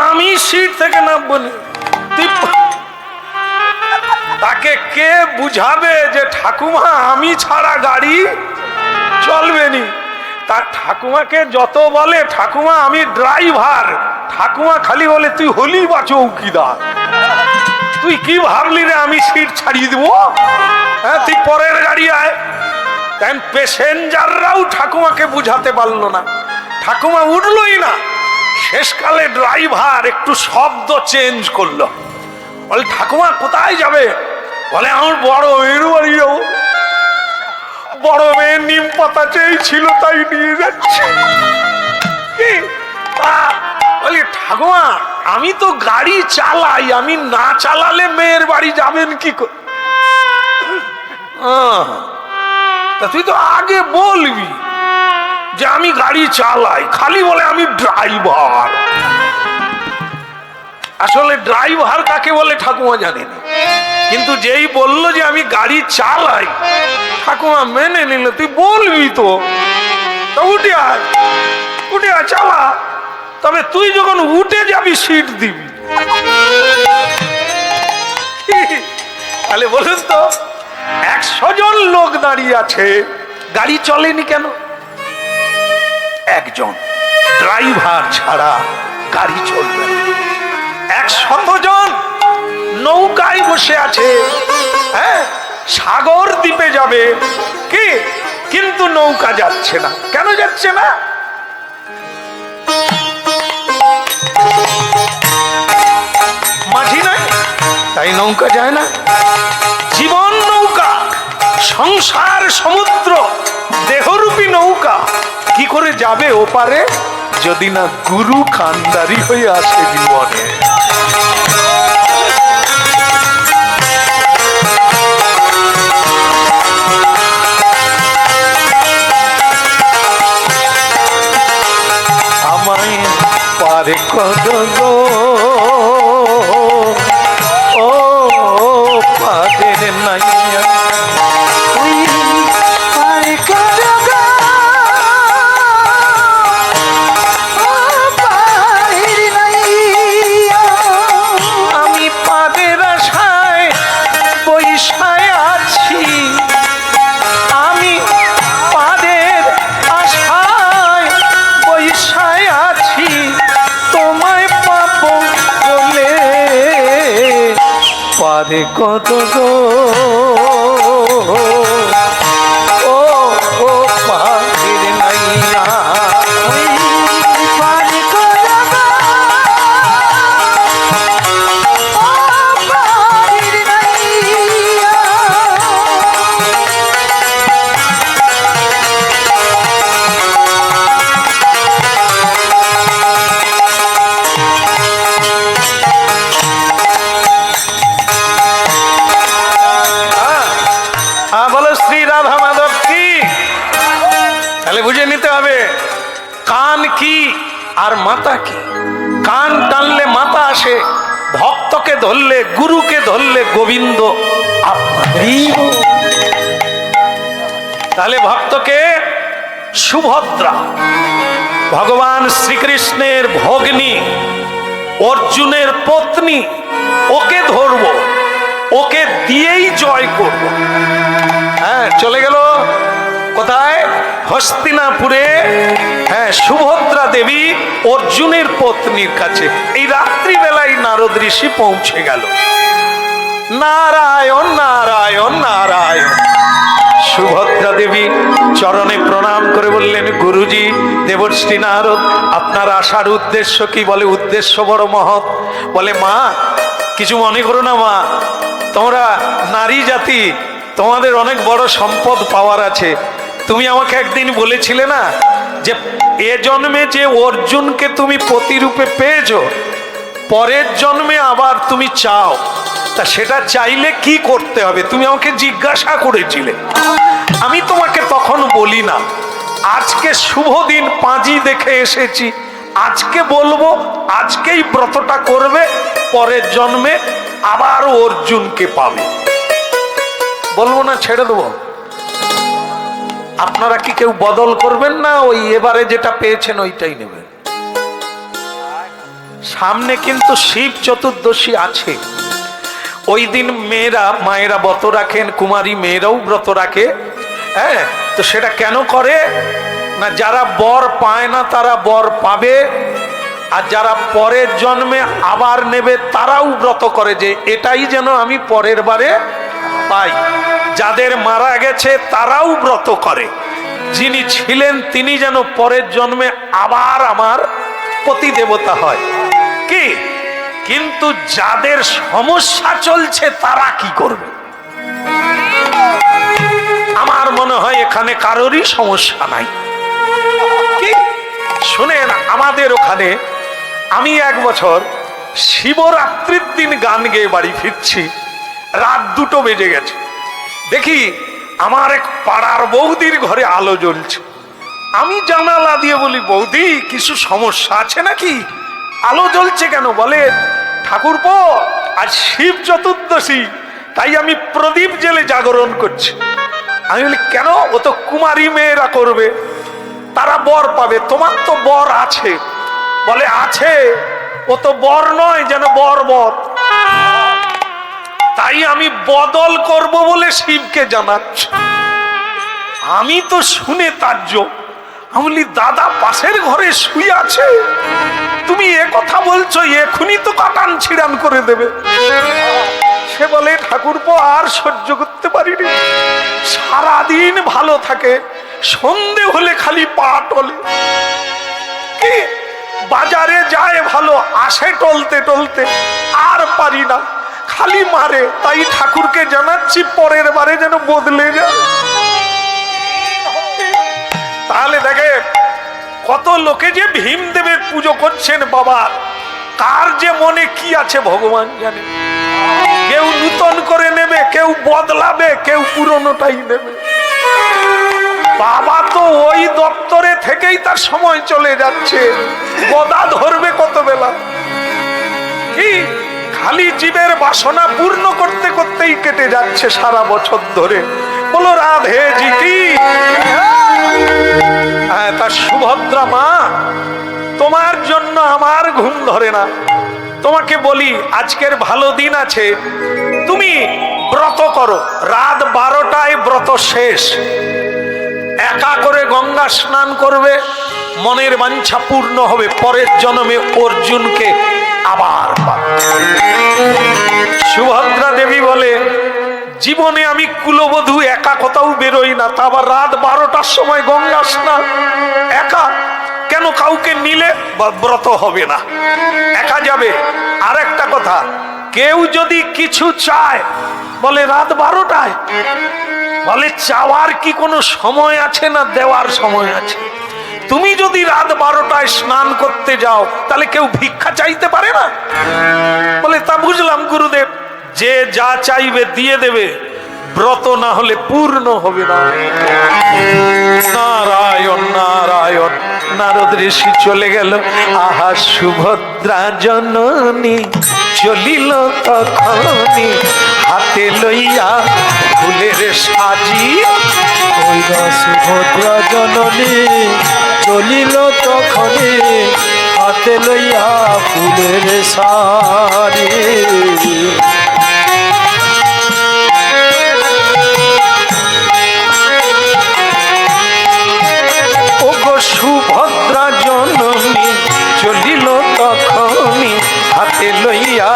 আমি সিট থেকে নামবো না। তুই তাকে কে বুঝাবে যে ঠাকুমা আমি ছাড়া গাড়ি চলবে নি? তার ঠাকুমাকে যত বলে, ঠাকুমা আমি ড্রাইভার, ঠাকুমা খালি বলে, তুই হলি বা চৌকিদার, তুই কি ভাবলি রে আমি সিট ছাড়িয়ে দিব? হ্যাঁ, তুই পরের গাড়ি আয়। কারণ প্যাসেঞ্জাররাও ঠাকুমাকে বুঝাতে পারলো না, ঠাকুমা উঠলই না। শেষকালে ড্রাইভার একটু শব্দ চেঞ্জ করলো, বলে, ঠাকুমা কোথায় যাবে? বলে, আমার বড় মেয়ের বাড়ি যাবো, বড় মেয়ের নিম পাতা চেয়েছিল তাই নিয়ে যাচ্ছে। বলি, ঠাকুমা আমি তো গাড়ি চালাই, আমি না চালালে মেয়ের বাড়ি যাবেন কি করে? তা তুই তো আগে বলবি যে আমি গাড়ি চালাই, খালি বলে আমি ড্রাইভার। আসলে ড্রাইভার কাকে বলে ঠাকুমা জানেনি, কিন্তু যেই বললো যে আমি গাড়ি চালাই, ঠাকুমা মেনে নিল। তুই বলবি তো উঠে আয়, উঠে আয়, চালা। তবে তুই যখন উঠে যাবি সিট দিবি। তাহলে বলুন তো, 100 জন লোক দাঁড়িয়ে আছে, গাড়ি চলেনি কেন? একজন ড্রাইভার ছাড়া গাড়ি চলবে না। 100 জন নৌকায় বসে আছে, হ্যাঁ, সাগর দ্বীপে যাবে কি, কিন্তু নৌকা যাচ্ছে না। কেন যাচ্ছে না? মাঝি নাই, তাই নৌকা যায় না। জীবন নৌকা, সংসার সমুদ্র, দেহরূপী নৌকা কি করে যাবে ওপারে যদি না গুরু খানদারি হয়ে আসে জীবনে? আমায় পারে কত গো, ও পাদের নাইয়া তুই পারে কত গো, ও পারের নাইয়া। আমি পাদের আশায় বৈশায় আছি, আমি পাদের আশায় বৈশায় আছি, তোমায় পাবো বলে পারে কত গো, ও ও পাদের নাইয়া। তুই পারে কত গো, ও পারের নাইয়া। বলো শ্রী রাধা মাধব কি? তাহলে বুঝে নিতে হবে কান কি আর মাতা কি। কান টানলে মাতা আসে, ভক্তকে ধরলে, গুরুকে ধরলে গোবিন্দ আপনারই। তাহলে ভক্তকে সুভদ্রা, ভগবান শ্রীকৃষ্ণের ভগ্নী, অর্জুনের পত্নী, ওকে ধরবো, ওকে দিয়েই জয় করব। হ্যাঁ, চলে গেল কোথায়? হস্তিনাপুরে। হ্যাঁ, সুভদ্রা দেবী অর্জুনের পত্নীর কাছে এই রাত্রিবেলায় নারদ ঋষি পৌঁছে গেল। নারায়ণ নারায়ণ নারায়ণ। সুভদ্রা দেবী চরণে প্রণাম করে বললেন, গুরুজি, দেবর্ষি নারদ, আপনার আসার উদ্দেশ্য কি? বলে, উদ্দেশ্য বড় মহৎ। বলে, মা কিছু মনে করো না মা, তোমরা নারী জাতি, তোমাদের অনেক বড় সম্পদ পাওয়ার আছে। তুমি আমাকে একদিন বলেছিলে না যে এ জন্মে যে অর্জুনকে তুমি প্রতিরূপে পেয়েছো, পরের জন্মে আবার তুমি চাও, তা সেটা চাইলে কি করতে হবে তুমি আমাকে জিজ্ঞাসা করেছিলে। আমি তোমাকে তখন বলি না, আজকে শুভ দিন, পাঁজি দেখে এসেছি, আজকে বলবো, আজকেই ব্রতটা করবে, পরের জন্মে আবার অর্জুনকে পাবে। বলবো না, ছেড়ে দেবো? আপনারা কি কেউ বদল করবেন না? ওই এবারে যেটা পেয়েছেন ওইটাই নেবেন। সামনে কিন্তু শিব চতুর্দশী আছে, ওই দিন মেয়েরা, মায়েরা ব্রত রাখেন, কুমারী মেয়েরাও ব্রত রাখে। হ্যাঁ, তো সেটা কেন করে না, যারা বর পায় না তারা বর পাবে, আর যারা পরের জন্মে আবার নেবে তারাও ব্রত করে যে এটাই যেন আমি পরের বারে পাই। যাদের মারা গেছে তারাও ব্রত করে, যিনি ছিলেন তিনি যেন পরের জন্মে আবার আমার পতিদেবতা হয়। কি কিন্তু যাদের সমস্যা চলছে তারা কি করবে? আমার মনে হয় এখানে কারোরই সমস্যা নাই। কি শুনেন, আমাদের ওখানে আমি 1 বছর শিবরাত্রির দিন গান গেয়ে বাড়ি ফিরছি, রাত 2টো বেজে গেছে। দেখি আমার এক পাড়ার বৌদির ঘরে আলো জ্বলছে। আমি জানালা দিয়ে বলি, বৌদি কিছু সমস্যা আছে নাকি? আলো জ্বলছে কেন? বলে, ঠাকুরপো আজ শিব চতুর্দশী, তাই আমি প্রদীপ জেলে জাগরণ করছি। আমি বলি, কেন? ও তো কুমারী মেয়েরা করবে, তারা বর পাবে, তোমার তো বর আছে। বলে, আছে, ও তো বর নয়, যেন বর বর। তাই আমি বদল করব বলে শিবকে জানাচ্ছি। আমি তো শুনে তাজ্জব। আমি বলি, দাদা পাশের ঘরে শুয়ে আছে, তুমি এ কথা বলছো, এখনই তো কাটান ছিড়ান করে দেবে। সে বলে, ঠাকুরপো আর সহ্য করতে পারিনি, সারাদিন ভালো থাকে, সন্ধে হলে খালি পা টলে। কি বাজারে যায় ভালো, আসে টলতে টলতে, আর পারি না, খালি মারে। তাই ঠাকুরকে জানাচ্ছি পরের বারে যেন বদলে যায়। তাহলে দেখে কত লোকে যে ভীমদেবের পুজো করছেন, বাবা কার যে মনে কি আছে ভগবান জানে। কেউ নূতন করে নেবে, কেউ বদলাবে, কেউ পুরনোটাই নেবে। বাবা তো ওই দপ্তরে থেকেই তার সময় চলে যাচ্ছে, গদা ধরবে কত বেলা। কি খালি জীবের বাসনা পূর্ণ করতে করতেই কেটে যাচ্ছে সারা বছর ধরে। বলো রাধে জি কি। হ্যাঁ, তার সুভদ্রা মা, তোমার জন্য আমার ঘুম ধরে না। তোমাকে বলি, আজকের ভালো দিন আছে, তুমি ব্রত করো, রাত 12টায় ব্রত শেষ। একা করে গঙ্গা স্নান করবে, মনের বাঞ্ছা পূর্ণ হবে, পরের জন্মে অর্জুনকে আবার পাবে। সুভদ্রা দেবী বলে, জীবনে আমি কুলবধূ একা কোথাও বেরোই না, তা আবার রাত 12টার সময় গঙ্গা স্নান একা কেন? কাউকে নিলে ব্রত হবে না, একা যাবে। আর একটা কথা, কেউ যদি কিছু চায়, বলে রাত 12টায়, বলে চাওয়ার কি কোনো সময় আছে না দেওয়ার সময় আছে? তুমি যদি রাত 12টায় স্নান করতে যাও, তাহলে কেউ ভিক্ষা চাইতে পারে না? বলে তা বুঝলাম গুরুদেব, যে যা চাইবে দিয়ে দেবে, ব্রত না হলে পূর্ণ হবে না। নারায়ণ নারায়ণ। নারদ ঋষি চলে গেল। আহা সুভদ্রা জননী চলিল তখনি, হাতে লইয়া ফুলের সাজি। ওই সুভদ্রা জননী চলিল তখনি, হাতে লইয়া ফুলের সারি। সুভদ্রা জননী চলিল তখনি, হাতে লইয়া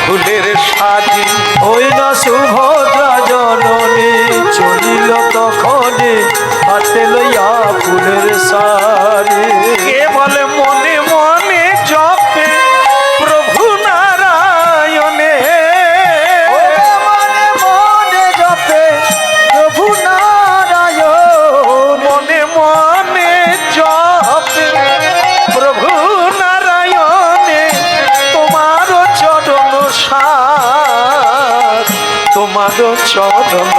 ফুলের সাজি। ওই না সুভদ্রা জননী চলিল তখনি, হাতে লইয়া ফুলের সারি। কে বলে মনে মনে জপে প্রভু নারায়ণে, মনে মনে জপে প্রভু নারায়ণ, মনে মনে জপে প্রভু নারায়ণে, তোমার চরণ সার, তোমার চরণ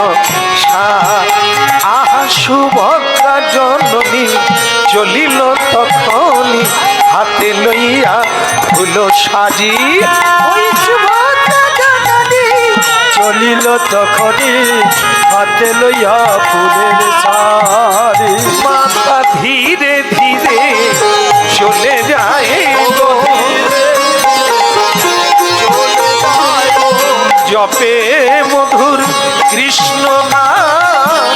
সার। আহা সুভদ্রা জননী চলিল তখনি, হাতে লইয়া ফুল সাজি। ওই সুভদ্রা জননী চলিল তখনি, হাতে লইয়া ফুলের সারি। মাথা ধীরে ধীরে চলে যায় গো, জপে মধুর কৃষ্ণ নাম,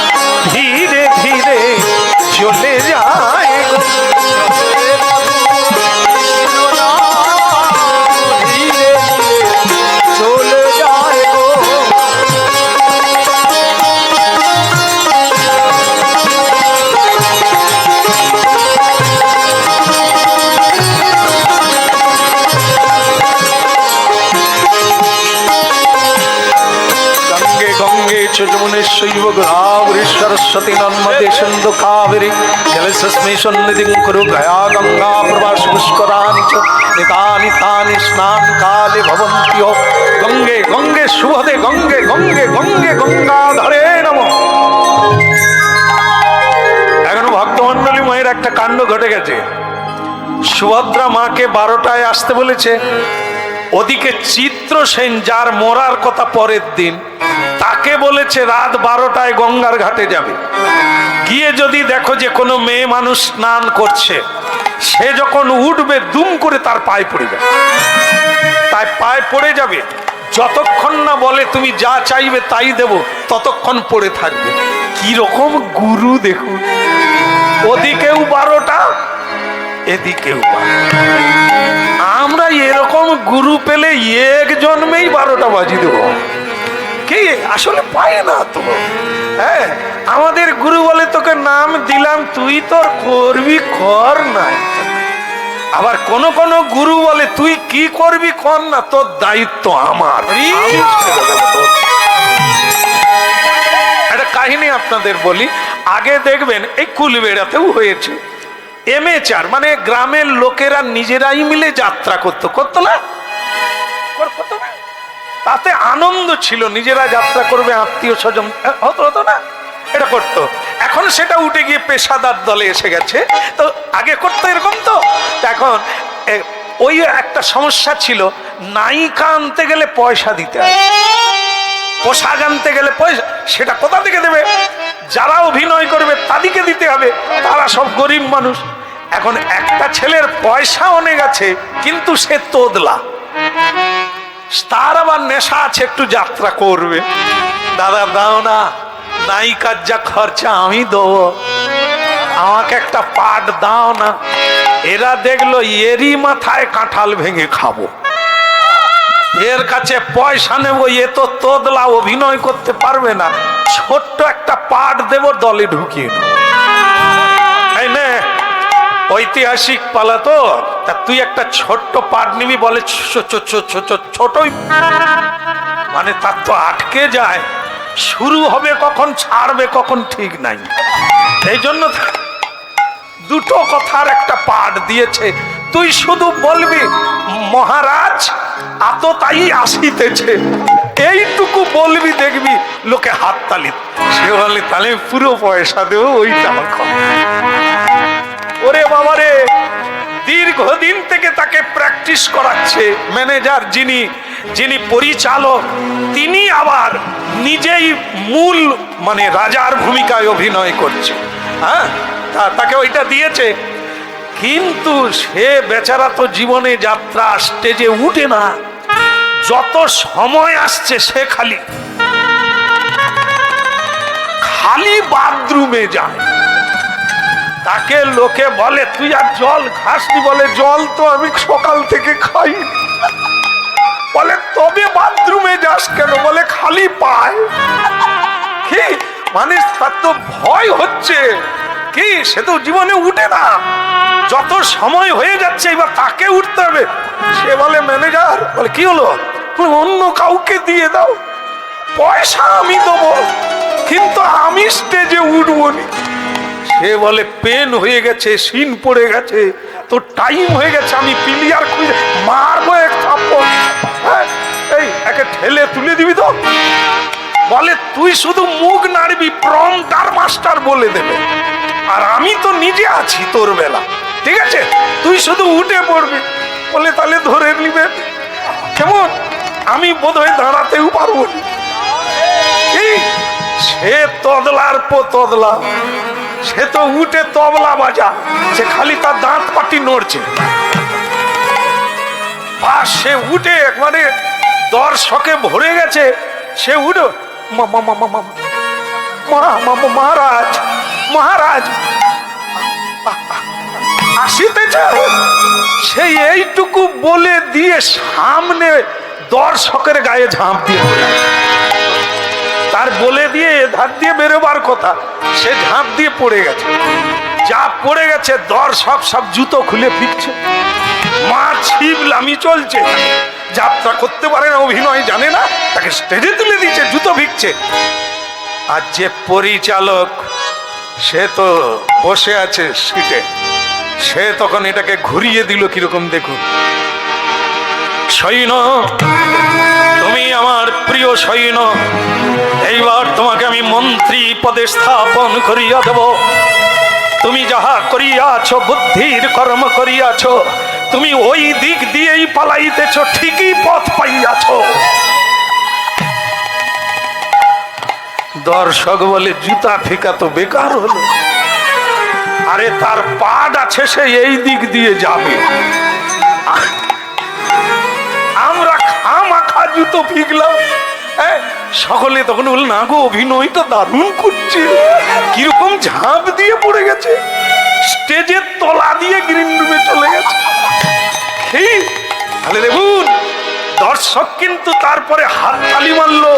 ধীরে ধীরে চলে যায় গো। ধীরে ধীরে চলে যায় গো। গঙ্গে গঙ্গে চ যমুনেশ্বৈব গোদাবরী সরস্বতী নর্মদে সিন্ধু কাবেরী জলস্মৈ সন্নিধিং কুরু গয়া গঙ্গা প্রবাস পুষ্করাণি চ নিতানি তানি স্নান কালে ভবন্তি গঙ্গে গঙ্গে শুভদে গঙ্গে গঙ্গে গঙ্গে গঙ্গাধরে নমঃ। এখনো ভক্তমন্ডলী মায়ের একটা কাণ্ড ঘটে গেছে। সুভদ্রা মাকে 12টায় আসতে বলেছে, ওদিকে চিত্রসেন যার মরার কথা পরের দিন, তাকে বলেছে রাত 12টায় গঙ্গার ঘাটে যাবে। গিয়ে যদি দেখো যে কোনো মেয়ে মানুষ স্নান করছে, সে যখন উঠবে দুম করে তার পায়ে পড়ে যাবে। তাই পায়ে পড়ে যাবে, যতক্ষণ না বলে তুমি যা চাইবে তাই দেব, ততক্ষণ পড়ে থাকবে। কি রকম গুরু দেখুন, ওদিকেও 12টা এদিকেও 12টা। আমরা এরকম গুরু পেলে এক জন্মেই 12টা বাজি দেব, কি আসলে পাই না তো। হ্যাঁ, আমাদের গুরু বলে তোকে নাম দিলাম, তুই তোর করবি কর না। আবার কোন কোন গুরু বলে তুই কি করবি কর না, তোর দায়িত্ব আমার। একটা কাহিনী আপনাদের বলি। আগে দেখবেন এই কুলবেড়াতেও হয়েছে, এমএচআর মানে গ্রামের লোকেরা নিজেরাই মিলে যাত্রা করতো না? তাতে আনন্দ ছিল, নিজেরা যাত্রা করবে, আত্মীয় স্বজন হতো না, এটা করতো। এখন সেটা উঠে গিয়ে পেশাদার দলে এসে গেছে। তো আগে করতো এরকম। তো এখন ওই একটা সমস্যা ছিল, নায়িকা আনতে গেলে পয়সা দিতে হবে, পোশাক আনতে গেলে পয়সা, সেটা কোথা থেকে দেবে? যারা অভিনয় করবে তাদেরকে দিতে হবে, তারা সব গরিব মানুষ। এখন একটা ছেলের পয়সা অনেক আছে, কিন্তু সে তোদলা, তার আবার নেশা আছে, একটু যাত্রা করবে। দাদা দাও না, নায়িকার যা খরচা আমি দেবো, আমাকে একটা পাট দাও না। এরা দেখলো এরই মাথায় কাঁঠাল ভেঙে খাবো, এর কাছে পয়সা নেবো, এ তো তোদলা, অভিনয় করতে পারবে না, ছোট্ট একটা পাট দেব, দলে ঢুকিয়ে নেব। ঐতিহাসিক পালা তো, তা তুই একটা ছোট্ট পাট নিবি, বলে ছোটই, মানে তার তো আটকে যায়, শুরু হবে কখন ছাড়বে কখন ঠিক নাই। এই জন্য দুটো কথার একটা পাঠ দিয়েছে, তুই শুধু বলবি মহারাজ আততায়ী আসিতেছে, এইটুকু বলবি, দেখবি লোকে হাততালি। সে বলে তাহলে পুরো পয়সা দেবো, ওইটা আমার খবর। ওরে বাবারে, দীর্ঘদিন থেকে তাকে প্র্যাকটিস করাচ্ছে ম্যানেজার, যিনি পরিচালক, তিনি আবার নিজেই মূল মানে রাজার ভূমিকায় অভিনয় করছে। হ্যাঁ, তাকে ওইটা দিয়েছে, কিন্তু সে বেচারা তো জীবনে যাত্রা স্টেজে উঠে না। যত সময় আসছে সে খালি বাথরুমে যায়। তাকে লোকে বলে তুই আর জল খাসনি, বলে জল তো আমি সকাল থেকে খাই। বলে তবে বাথরুমে যাস কেন? বলে খালি পায়। কি মানে তার তো ভয় হচ্ছে, কি সে তো জীবনে উঠে না, যত সময় হয়ে যাচ্ছে এবার তাকে উঠতে হবে। সে বলে ম্যানেজার, বলে কি হলো? অন্য কাউকে দিয়ে দাও, পয়সা আমি দেবো, কিন্তু আমি স্টেজে উঠবো না। সে বলে পেন হয়ে গেছে, সিন পড়ে গেছে, তো টাইম হয়ে গেছে, আমি প্লেয়ার খুঁজে মারবো এক থাপ্পড়। এই একে ঠেলে তুলে দিবি তো? বলে তুই শুধু মুখ নাড়বি, প্রম্পটার মাস্টার বলে দেবে, আর আমি তো নিজে আছি তোর বেলা, ঠিক আছে? তুই শুধু উঠে পড়বি। বলে তাহলে ধরে নিবে কেমন? আমি বোধহয় দাঁড়াতেও পারবো না। সে তদলার তদলা, সে তো উঠে তবলা বাজা, সে খালি তার দাঁত পাটি নড়ছে। আর সে উঠে একবারে দর্শকে ভরে গেছে, সে উঠে মহারাজ মহারাজ আসিতেছে। সে এইটুকু বলে দিয়ে সামনে দর্শকের গায়ে ঝাঁপ দিয়ে, তার বলে দিয়ে ধার দিয়ে বেরোবার কথা, সে ঝাঁপ দিয়ে পড়ে গেছে। যা পড়ে গেছে, দর্শক সব জুতো খুলে ফিরছে, মা ছিবলামি চলছে। যাত্রা করতে পারে না, অভিনয় জানে না, তাকে স্টেজে তুলে দিচ্ছে, জুতো ভিগছে। আর যে পরিচালক, সে তো বসে আছে সিটে, সে তখন এটাকে ঘুরিয়ে দিল কিরকম দেখুন। সৈন্য, তুমি আমার প্রিয় সৈন্য, এইবার তোমাকে আমি মন্ত্রী পদে স্থাপন করিয়া দেব। তুমি যাহা করিয়াছ, বুদ্ধির কর্ম করিয়াছ, তুমি ওই দিক দিয়েই পালাইতেছ, ঠিকই পথ পাইয়াছ। দর্শক বলে জুতা ফেকা তো বেকার হলো, আরে তার পাড আছে, সে এই দিক দিয়ে যাবে, আমরা খামাখা জুতো ফিকলাম। সকলে তখন বল, না গো অভিনয়টা দারুণ করছে, কিরকম ঝাঁপ দিয়ে পড়ে গেছে, স্টেজের তলা দিয়ে গ্রিন রুমে চলে গেছে। তাহলে দেখুন দর্শক কিন্তু তারপরে হাত তালি মারলো,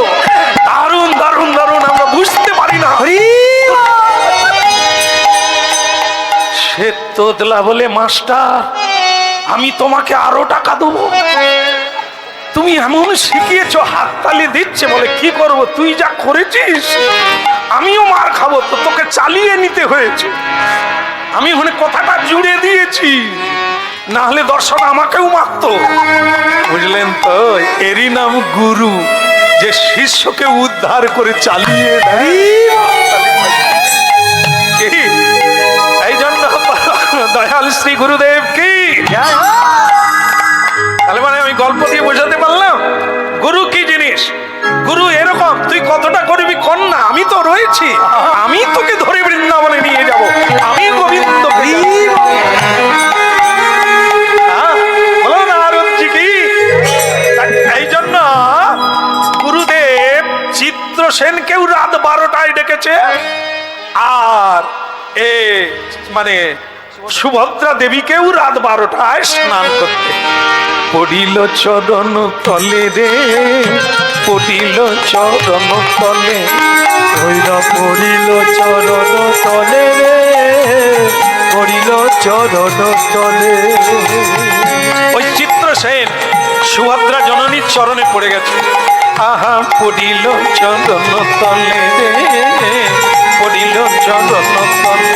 দারুণ দারুণ দারুণ, আমরা বুঝতে পারি না। সে তোতলা বলে, মাস্টার আমি তোমাকে আরো টাকা দেবো, তুমি এমন শিখিয়েছ, হাততালি দিচ্ছে। বলে কি করব, তুই যা করেছিস আমিও মার খাবো, তো তোকে চালিয়ে নিতে হয়েছে, আমি ওখানে কথাটা জুড়ে দিয়েছি, না হলে দর্শক আমাকেও মারতো। বুঝলেন তো, এরই নাম গুরু, যে শিষ্যকে উদ্ধার করে চালিয়ে দেয়। এই জন্য দয়াল শ্রী গুরুদেব কি। তাহলে মানে আমি গল্প দিয়ে বোঝাতে পারলাম গুরু কি জিনিস। গুরু এরকম, তুই কতটা করবি কর না, আমি তো রয়েছি, আমি তোকে ধরে বৃন্দাবনে নিয়ে যাব, আমি গোবিন্দ। এই জন্য গুরুদেব চিত্রসেনকেও রাত 12টায় ডেকেছে, আর মানে সুভদ্রা দেবীকেও রাত 12টায় স্নান করতে। পড়িল চরণ তলে রে, পড়িল চরণ তলে, পড়িল চরণ তলে রে, পড়িল চরণ তলে। ওই চিত্রসেন সুভদ্রা জননীর চরণে পড়ে গেছে। আহা পড়িল চরণ তলে রে, পড়িল চরণ তলে,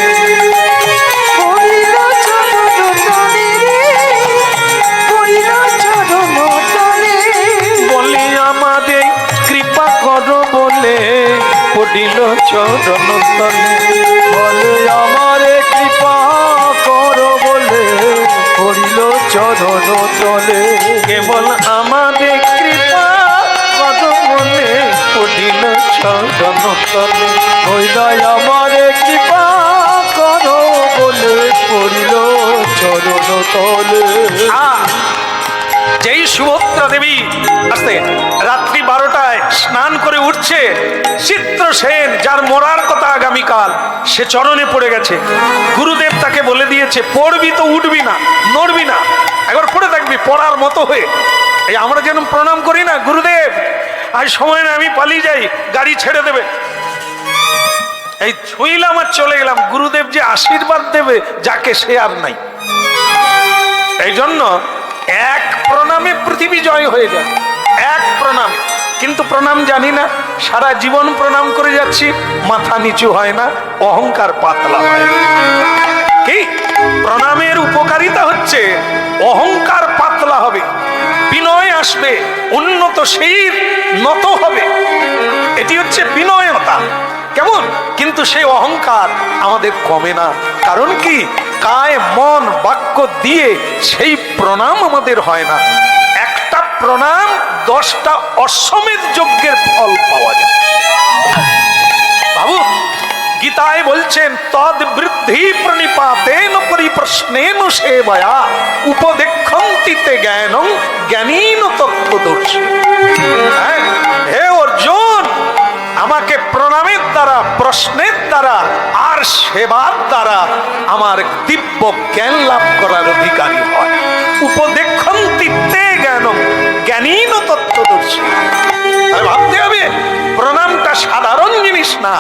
বলি আমাদের কৃপা করো বলে, পড়িল চরণ তলে, বলে আমারে কৃপা করো বলে, পড়িল চরণ তলে। কেবল আমাদের কৃপা করো বলে, পড়িল চরণ তলে, হইলাই আমারে কৃপা করো বলে, পড়িল চরণ তলে। যেই সুভদ্রা দেবী আস্তে রাত্রি 12টায় স্নান করে উঠছে, চিত্রসেন যার মরার কথা আগামীকাল, সে চরণে পড়ে গেছে। গুরুদেব তাকে বলে দিয়েছে, পড়বি তো উঠবি না, নড়বি না, একবার পড়ে থাকবি পড়ার মতো হয়ে। এই আমরা যেন প্রণাম করি না, গুরুদেব আজ সময় না, আমি পালিয়ে যাই, গাড়ি ছেড়ে দেবে, এই ছুঁইলাম আর চলে গেলাম, গুরুদেব যে আশীর্বাদ দেবে যাকে, সে আর নাই। এই জন্য এক প্রণামে পৃথিবী জয় হয়ে যায়, এক প্রণামে। কিন্তু প্রণাম জানি না, সারা জীবন প্রণাম করে যাচ্ছি, মাথা নিচু হয় না, অহংকার পাতলা হয়। কি প্রণামের উপকারিতা হচ্ছে অহংকার পাতলা হবে, বিনয় আসবে, উন্নত শরীর নত হবে, এটি হচ্ছে বিনয়তা। কেমন কিন্তু সেই অহংকার আমাদের কমে না। কারণ কি, কায় মন বাক্য দিয়ে সেই প্রণাম আমাদের হয় না। একটা প্রণাম 10টা অশ্বমেধ যজ্ঞের ফল পাওয়া যায়। বাবু গীতায় বলছেন, তদ বৃদ্ধি প্রণিপাতেন পরিপ্রশ্নেন সেবয়া উপদেক্ষন্তিতে জ্ঞানং জ্ঞানীন তত্ত্বদর্শী। হে অর্জুন, আমাকে প্রণামের দ্বারা, প্রশ্নের দ্বারা আর সেবার দ্বারা আমার দিব্য জ্ঞান লাভ করার অধিকারী হয়। উপদেক্ষন্তিতে জ্ঞানং জ্ঞানীন তত্ত্বদর্শী। ভাবতে হবে প্রণামটা সাধারণ জিনিস না,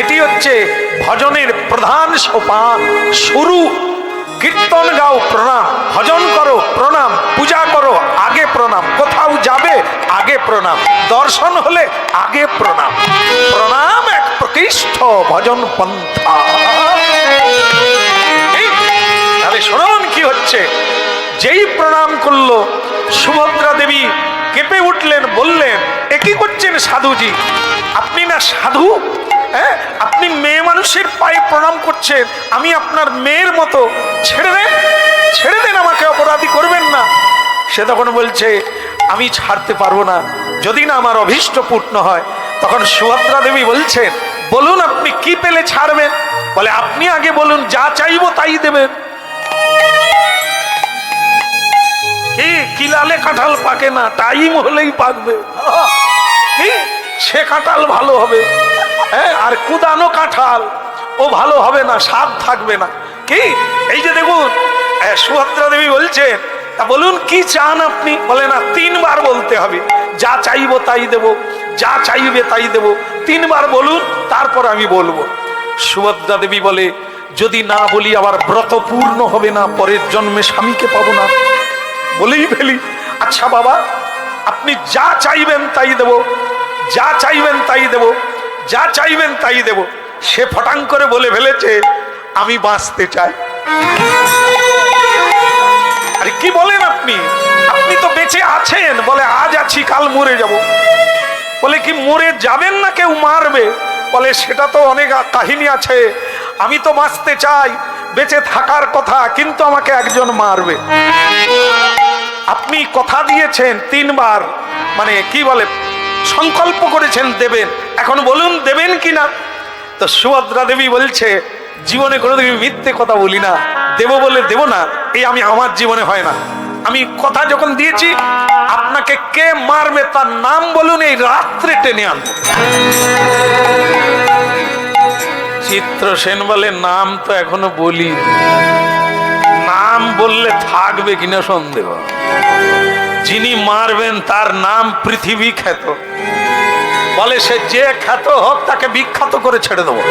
এটি হচ্ছে ভজনের প্রধান সোপান, শুরু। কীর্তন গাও প্রণাম, ভজন করো প্রণাম, পূজা করো আগে প্রণাম, কোথাও যাবে আগে প্রণাম, দর্শন হলে আগে প্রণাম। প্রণাম এক প্রকৃষ্ট ভজন পন্থা। তাহলে শুনুন কি হচ্ছে। যেই প্রণাম করলো সুভদ্রা দেবী কেঁপে উঠলেন, বললেন এ কি করছেন সাধুজি, আপনি না সাধু? হ্যাঁ, আপনি মেয়ে মানুষের পায়ে প্রণাম করছেন, আমি আপনার মেয়ের মতো, ছেড়ে দেন, ছেড়ে দেন, আমাকে অপরাধী করবেন না। সে তখন বলছে আমি ছাড়তে পারবো না যদি না আমার অভীষ্ট পূর্ণ হয়। তখন সুভদ্রা দেবী বলছেন বলুন আপনি কি পেলে ছাড়বেন? বলে আপনি আগে বলুন, যা চাইবো তাই দেবেন। কি লালে কাঁঠাল পাকে না, টাইম হলেই পাকবে। কি সে কাঁঠাল ভালো হবে, হ্যাঁ, আর কুদানো কাঁঠাল ও ভালো হবে না, স্বাদ থাকবে না। কি এই যে দেখুন সুভদ্রা দেবী বলছেন তা বলুন কি চান আপনি? বলে না, 3 বার বলতে হবে, যা চাইবো তাই দেব, যা চাইবে তাই দেব, 3 বার বলুন তারপর আমি বলবো। সুভদ্রা দেবী বলে যদি না বলি আবার ব্রত পূর্ণ হবে না, পরের জন্মে স্বামীকে পাবো না, বলেই ফেলি। আচ্ছা বাবা, আপনি যা চাইবেন তাই দেব, যা চাইবেন তাই দেব, যা চাইবেন তাই দেব। সে ফটাং করে বলে ফেলেছে আমি বাঁচতে চাই। আরে কি বলেন আপনি, আপনি তো বেঁচে আছেন। বলে আজ আছি কাল মরে যাব। বলে কি মরে যাবেন না কেউ মারবে? বলে সেটা তো অনেক কাহিনী আছে, আমি তো বাঁচতে চাই, বেঁচে থাকার কথা, কিন্তু আমাকে একজন মারবে। আপনি কথা দিয়েছেন 3 বার, মানে কি বলে সংকল্প করেছেন দেবেন, এখন বলুন দেবেন কিনা। তো সুভদ্রা দেবী বলছে জীবনে কোনোদিন মিথ্যে কথা বলি না, দেব বলে দেব না, এই আমি আমার জীবনে হয় না। আমি কথা যখন দিয়েছি আপনাকে কে মারবে তার নাম বলুন, এই রাত্রে টেনে আনবো। চিত্রসেন বলে নাম তো এখনো বলি, নাম বললে থাকবে কিনা সন্দেহ। যিনি মারবেন তার নাম পৃথিবী খ্যাত। বলে সে যে খ্যাত হোক তাকে বিখ্যাত করে ছেড়ে দেবো,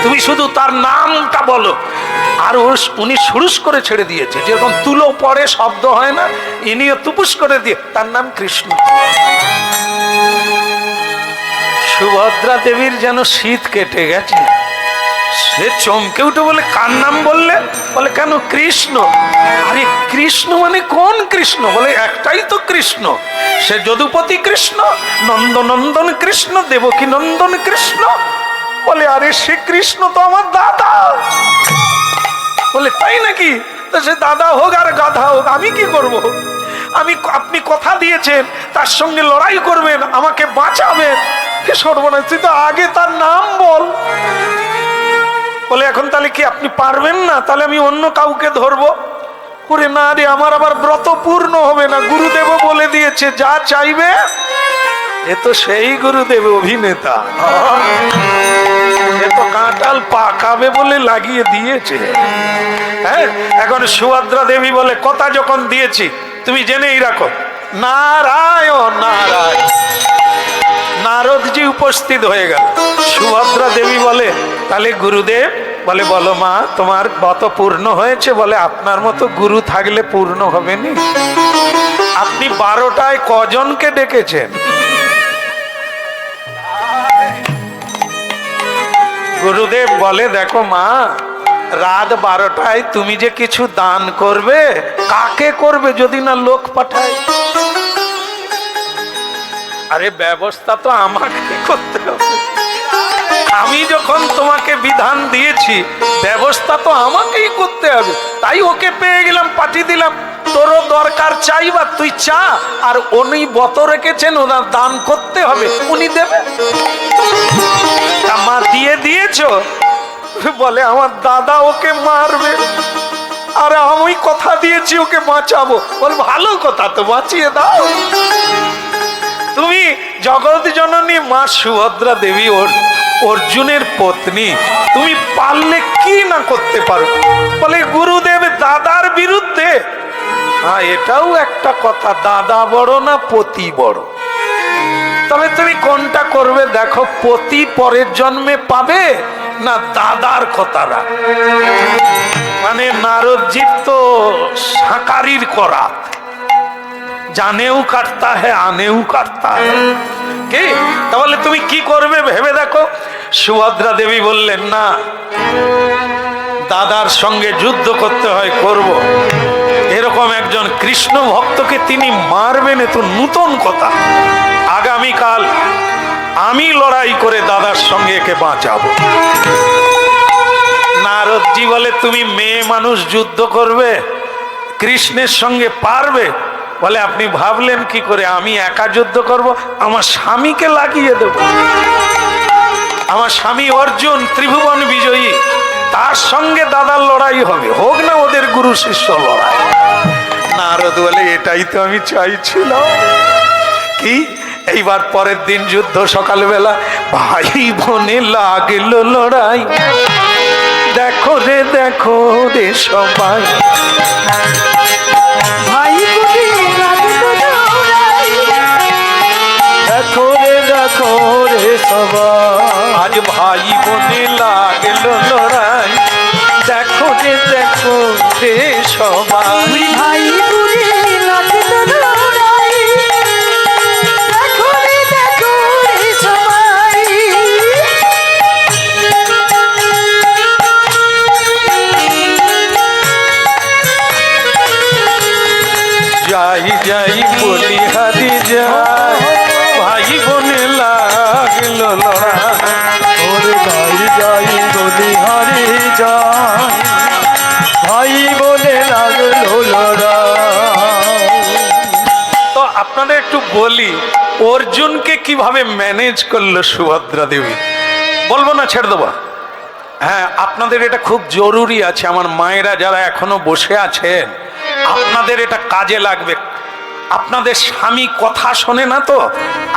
তুমি শুধু তার নামটা বলো। আর উনি সুরুষ করে ছেড়ে দিয়েছে, যেরকম তুলো পরে শব্দ হয় না, ইনিও তুপুস করে দিয়ে তার নাম কৃষ্ণ। সুভদ্রা দেবীর যেন শীত কেটে গেছে, সে চমকে উঠে বলে কার নাম বললে? বলে কেন কৃষ্ণ। আরে কৃষ্ণ মানে কোন কৃষ্ণ? বলে একটাই তো কৃষ্ণ, সে যদুপতি কৃষ্ণ, নন্দনন্দন কৃষ্ণ, দেবকী নন্দন কৃষ্ণ। বলে আরে সে কৃষ্ণ তো আমার দাদা। বলে তাই নাকি? তো সে দাদা হোক আর গাধা হোক আমি কি করব? আপনি কথা দিয়েছেন তার সঙ্গে লড়াই করবেন, আমাকে বাঁচাবেন। সর্বনাশ, তুই তো আগে তার নাম বল। বলে এখন তাহলে কি আপনি পারবেন না? তাহলে আমি অন্য কাউকে ধরবো। করে না রে, আমার আবার ব্রত পূর্ণ হবে না, গুরুদেব বলে দিয়েছে যা চাইবে। এ তো সেই গুরুদেব অভিনেতা, এ তো কাঁঠাল পাকাবে বলে লাগিয়ে দিয়েছে। হ্যাঁ, এখন সুভদ্রা দেবী বলে কথা যখন দিয়েছি তুমি জেনেই রাখো। নারায়ণ নারায়ণ। নারদজি উপস্থিত হয়ে গেল। সুভদ্রা দেবী বলে তাহলে গুরুদেব? বলে বলো মা, তোমার ব্রত পূর্ণ হয়েছে? বলে আপনার মতো গুরু থাকলে পূর্ণ হবে নি। আপনি 12টায় কজনকে ডেকেছেন? গুরুদেব বলে দেখো মা, রাত 12টায় তুমি যে কিছু দান করবে, কাকে করবে যদি না লোক পাঠায়? আরে ব্যবস্থা তো আমাকে করতে হবে, আমি যখন তোমাকে বিধান দিয়েছি ব্যবস্থা তো আমাকেই করতে হবে। তাই ওকে পেয়ে গেলাম, পাঠিয়ে দিলাম। তোরও দরকার চাইবা তুই চা, আর উনি ব্রত রেখেছেন, ওনার দান করতে হবে, উনি দেবে। মা দিয়ে দিয়েছো? বলে আমার দাদা ওকে মারবে, আর আমি কথা দিয়েছি ওকে বাঁচাবো। বল ভালো কথা তো, বাঁচিয়ে দাও। তুমি জগৎ জননী মা সুভদ্রা দেবী, অর্জুনের পত্নী, তুমি পারলে কি না করতে পারো? বলে গুরুদেব দাদার বিরুদ্ধে। হ্যাঁ, এটাও একটা কথা, দাদা বড় না পতি বড়? তবে তুমি কোনটা করবে দেখো, পতি পরের জন্মে পাবে না দাদার কথারা? এখানে নারদজির তো সাকারির করাত, জানেও কাটতা হ্যাঁ আনেও কাটতা হ্যাঁ। কি তাহলে তুমি কি করবে ভেবে দেখো। সুভদ্রা দেবী বললেন না, দাদার সঙ্গে যুদ্ধ করতে হয় করব। এরকম একজন কৃষ্ণ ভক্তকে তিনি মারবেন, এ তো নূতন কথা। আগামীকাল আমি লড়াই করে দাদার সঙ্গে একে বাঁচাবো। নারদজি বলে তুমি মেয়ে মানুষ যুদ্ধ করবে, কৃষ্ণের সঙ্গে পারবে? বলে আপনি ভাবলেন কি করে আমি একা যুদ্ধ করব? আমার স্বামীকে লাগিয়ে দেব। আমার স্বামী অর্জুন ত্রিভুবন বিজয়ী, তার সঙ্গে দাদার লড়াই হবে, হোক না ওদের গুরু শিষ্য লড়াই। নারদ বলে এটাই তো আমি চাইছিলাম। কি এইবার পরের দিন যুদ্ধ, সকালবেলা ভাই বোনে লাগল লড়াই, দেখো রে সবাই। ভাই বনে লাগলো লড়াই, দেখো রে সবাই। আজ ভাই বোনে লাগল লড়াই, দেখো রে সবাই। ভাই বনে লাগলো লড়াই, দেখো রে সবাই। যাই বলি হারি যাই, ভাই বোনে লাগল লড়াই। ওরে যাই বলি হারি যাই, ভাই বনে লাগলো লড়াই। তো আপনাদের একটু বলি অর্জুনকে কিভাবে ম্যানেজ করলো সুভদ্রা দেবী। বলবো না, ছেড়ে দেবো? হ্যাঁ, আপনাদের এটা খুব জরুরি আছে। আমার মায়েরা যারা এখনো বসে আছেন, আপনাদের এটা কাজে লাগবে। আপনাদের স্বামী কথা শোনে না তো,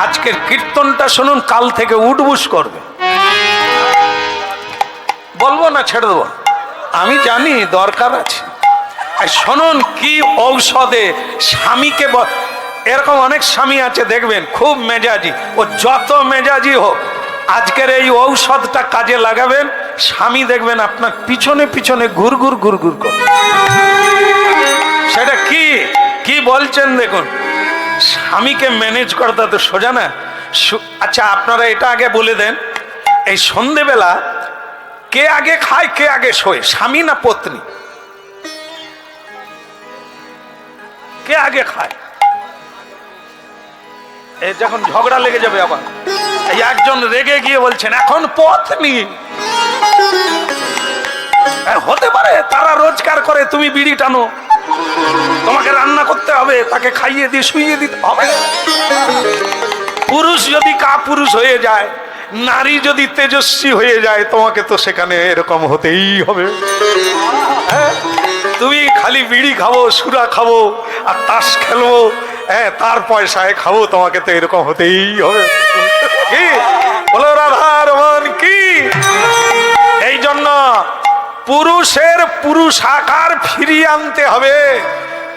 আজকের কীর্তনটা শুনুন, কাল থেকে উঠবুস করবে। বলবো না, ছেড়ে দেবো? আমি জানি দরকার আছে। শুনুন কি ঔষধে স্বামীকে, এরকম অনেক স্বামী আছে দেখবেন খুব মেজাজি, ও যত মেজাজি হোক, আজকের এই ঔষধটা কাজে লাগাবেন, স্বামী দেখবেন আপনার পিছনে পিছনে ঘুরঘুর করে। সেটা কি বলছেন দেখুন। স্বামীকে ম্যানেজ করতে তো সোজা না। আচ্ছা আপনারা এটা আগে বলে দেন, এই সন্ধেবেলা কে আগে খায় কে আগে শোয়, স্বামী না পত্নী? কে আগে খায়? এই যখন ঝগড়া লেগে যাবে আবার, এই একজন রেগে গিয়ে বলছেন এখন পত্নী। হতে পারে তারা রোজগার করে, তুমি বিড়ি টানো, তোমাকে রান্না করতে হবে, তাকে খাইয়ে দিয়ে শুইয়ে দিতে হবে। পুরুষ যদি কাপুরুষ হয়ে যায়, নারী যদি তেজস্বী হয়ে যায়, তোমাকে তো সেখানে এরকম হতেই হবে। হ্যাঁ, তুমি খালি বিড়ি খাবো, সুরা খাবো আর তাস খেলবো, হ্যাঁ তার পয়সায় খাবো, তোমাকে তো এরকম হতেই হবে। কি বলো রাধার মন কি? এই জন্য পুরুষের পুরুষাকার ফিরিয়ে আনতে হবে।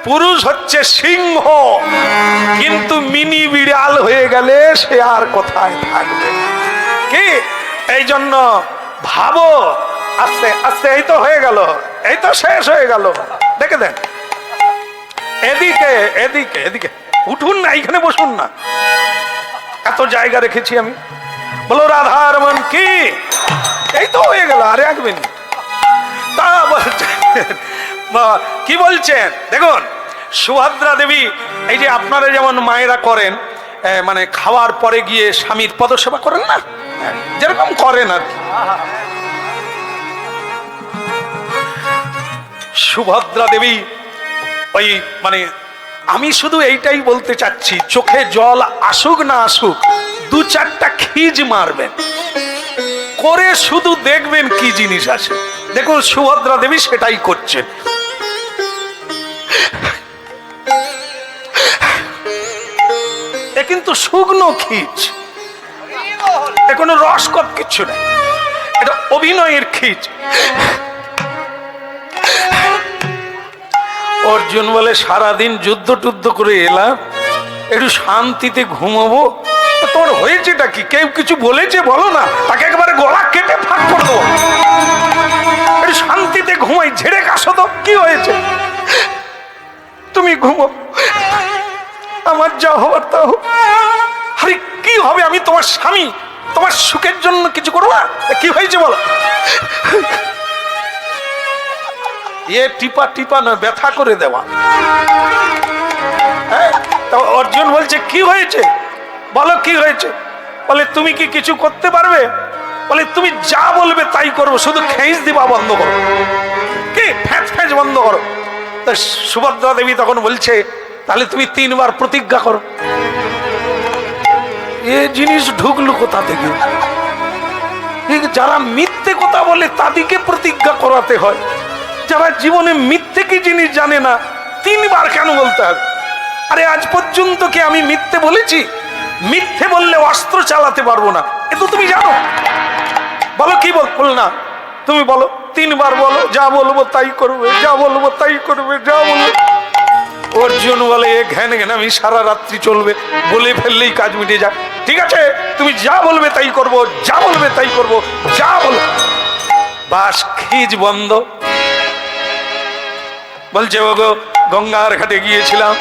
পুরুষ হচ্ছে সিংহ, কিন্তু মিনি বিড়াল হয়ে গেলে সে আর কোথায় থাকবে? কি এই জন্য ভাবো, আস্তে আস্তে এই তো হয়ে গেল, এই তো শেষ হয়ে গেল। দেখে দেন, এদিকে এদিকে এদিকে উঠুন না, এইখানে বসুন না, এত জায়গা রেখেছি আমি। বলো রাধার মন কি? এই তো হয়ে গেল, আরে এক মিনিট। তা বলছেন কি বলছেন দেখুন, সুভদ্রা দেবী, এই যে আপনারা যেমন মায়েরা করেন, মানে খাওয়ার পরে গিয়ে স্বামীর পদসেবা করেন না, যেরকম করেন আর কি। সুভদ্রা দেবী ওই মানে আমি শুধু এইটাই বলতে চাচ্ছি, চোখে জল আসুক না আসুক, দু চারটা খিজ মারবেন করে, শুধু দেখবেন কি জিনিস আসে। দেখুন সুভদ্রা দেবী সেটাই করছেন। এ কিন্তু শুকনো খিচ, এ কোনো রসকপ কিচ্ছু নেই, এটা অভিনয়ের খিচ। অর্জুন বলে সারাদিন যুদ্ধ টুদ্ধ করে এলাম, একটু শান্তিতে ঘুমাবো। তোমার হয়েছেটা কি? কেউ কিছু বলেছে বলো না, তাকে একেবারে গলা কেটে ফাঁক করে দেবো। একটু শান্তিতে ঘুমাই, ঝেড়ে কাশো কি হয়েছে? তুমি ঘুমো, আমার যা হবার তা হোক। আরে কি হবে, আমি তোমার স্বামী, তোমার সুখের জন্য কিছু করবো না? কি হয়েছে বলো? এ টিপা টিপা না, ব্যথা করে দেওয়া। অর্জুন বলছে কি হয়েছে বলো, কি হয়েছে? বলে তুমি কি কিছু করতে পারবে? বলে তুমি যা বলবে তাই করবো, শুধু খেঁচ দিবা বন্ধ করো, কি ফ্যাঁচ ফ্যাঁচ বন্ধ করো। তা সুভদ্রা দেবী তখন বলছে তাহলে তুমি 3 বার প্রতিজ্ঞা করো। এ জিনিস ঢুকলো কোথা থেকে? যারা মিথ্যে কথা বলে তাদেরকে প্রতিজ্ঞা করাতে হয়, যারা জীবনে মিথ্যে কি জিনিস জানে না 3 বার কেন বলতে হবে? আরে আজ পর্যন্ত কি আমি মিথ্যে বলেছি? মিথ্যে বললে অস্ত্র চালাতে পারবো না, এ তো তুমি জানো। বলো কি বল না, তুমি বলো 3 বার বলো, যা বলবো তাই করবে, যা বলবো তাই করবে, যা বলবো। অর্জুন বলে এ ঘ্যান ঘ্যান আমি সারা রাত্রি চলবে, বলে ফেললেই কাজ মিটে যায়। ঠিক আছে তুমি যা বলবে তাই করবো, যা বলবে তাই করবো, যা বল। বাস খিজ বন্ধ। বলছে ও গো গঙ্গার ঘাটে গিয়েছিলাম,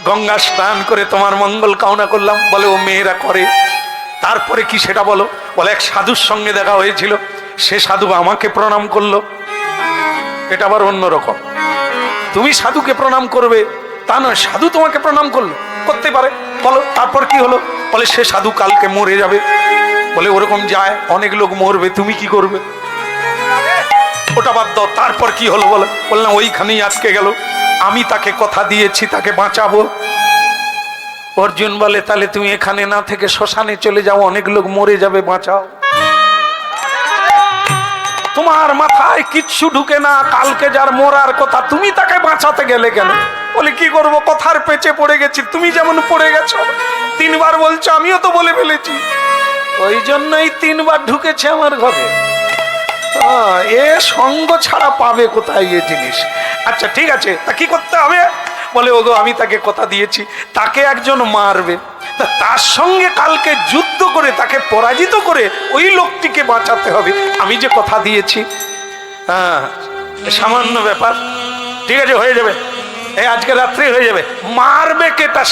গঙ্গা স্নান করে তোমার মঙ্গল কামনা করলাম। বলে ও মেয়েরা করে, তারপরে কি সেটা বলো? বলে এক সাধুর সঙ্গে দেখা হয়েছিল, সে সাধু আমাকে প্রণাম করলো। এটা আবার অন্যরকম। তুমি সাধুকে প্রণাম করবে তা নয়, সাধু তোমাকে প্রণাম করলো, করতে পারে। বলো তারপর কি হলো? বলে সে সাধু কালকে মরে যাবে। বলে ওরকম যায়, অনেক লোক মরবে, তুমি কি করবে? ওটা বাদ দাও, তারপর কি হলো বলো? বললাম ওইখানেই আটকে গেল, আমি তাকে কথা দিয়েছি তাকে বাঁচাবো। অর্জুন বলে তাহলে তুমি এখানে না থেকে শ্মশানে চলে যাও, অনেক লোক মরে যাবে, বাঁচাও। তোমার মাথায় কিচ্ছু ঢুকে না, কালকে যার মরার কথা তুমি তাকে বাঁচাতে গেলে কেন? বলে কি করবো, কথার পেঁচে পড়ে গেছি, তুমি যেমন পড়ে গেছো। 3 বার বলছো, আমিও তো বলে ফেলেছি, ওই জন্যই 3 বার ঢুকেছে আমার ঘরে। এ সঙ্গ ছাড়া পাবে কোথায় এ জিনিস? আচ্ছা ঠিক আছে, তা কি করতে হবে? বলে ওগো আমি তাকে কথা দিয়েছি তাকে একজন মারবে, তার সঙ্গে কালকে যুদ্ধ করে তাকে পরাজিত করে ওই লোকটিকে বাঁচাতে হবে, আমি যে কথা দিয়েছি। হ্যাঁ সামান্য ব্যাপার, ঠিক আছে হয়ে যাবে, এই আজকে রাত্রে হয়ে যাবে। মারবে কেটা?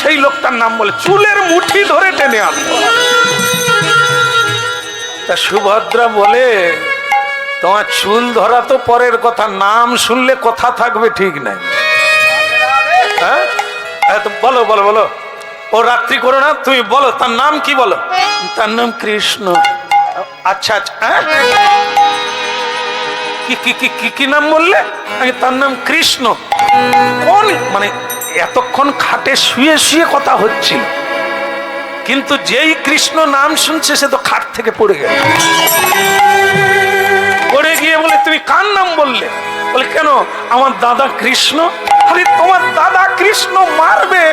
সেই লোকটার নাম বলে চুলের মুঠি ধরে টেনে আনবো। তা সুভদ্রা বলে তোমার চুল ধরা তো পরের কথা, নাম শুনলে কথা থাকবে ঠিক নাই। হ্যাঁ বলো বলো বলো, ও রাত্রি করো না, তুমি বলো তার নাম কি? বলো তার নাম কৃষ্ণ। আচ্ছা আচ্ছা, হ্যাঁ কি নাম বললে? তার নাম কৃষ্ণ। কোন মানে এতক্ষণ খাটে শুয়ে শুয়ে কথা হচ্ছিল, কিন্তু যেই কৃষ্ণ নাম শুনছে সে তো খাট থেকে পড়ে গেল। পড়ে গিয়ে বলে তুমি কার নাম বললে? বলে কেন, আমার দাদা কৃষ্ণ। আরে তোমার দাদা কৃষ্ণ মারবে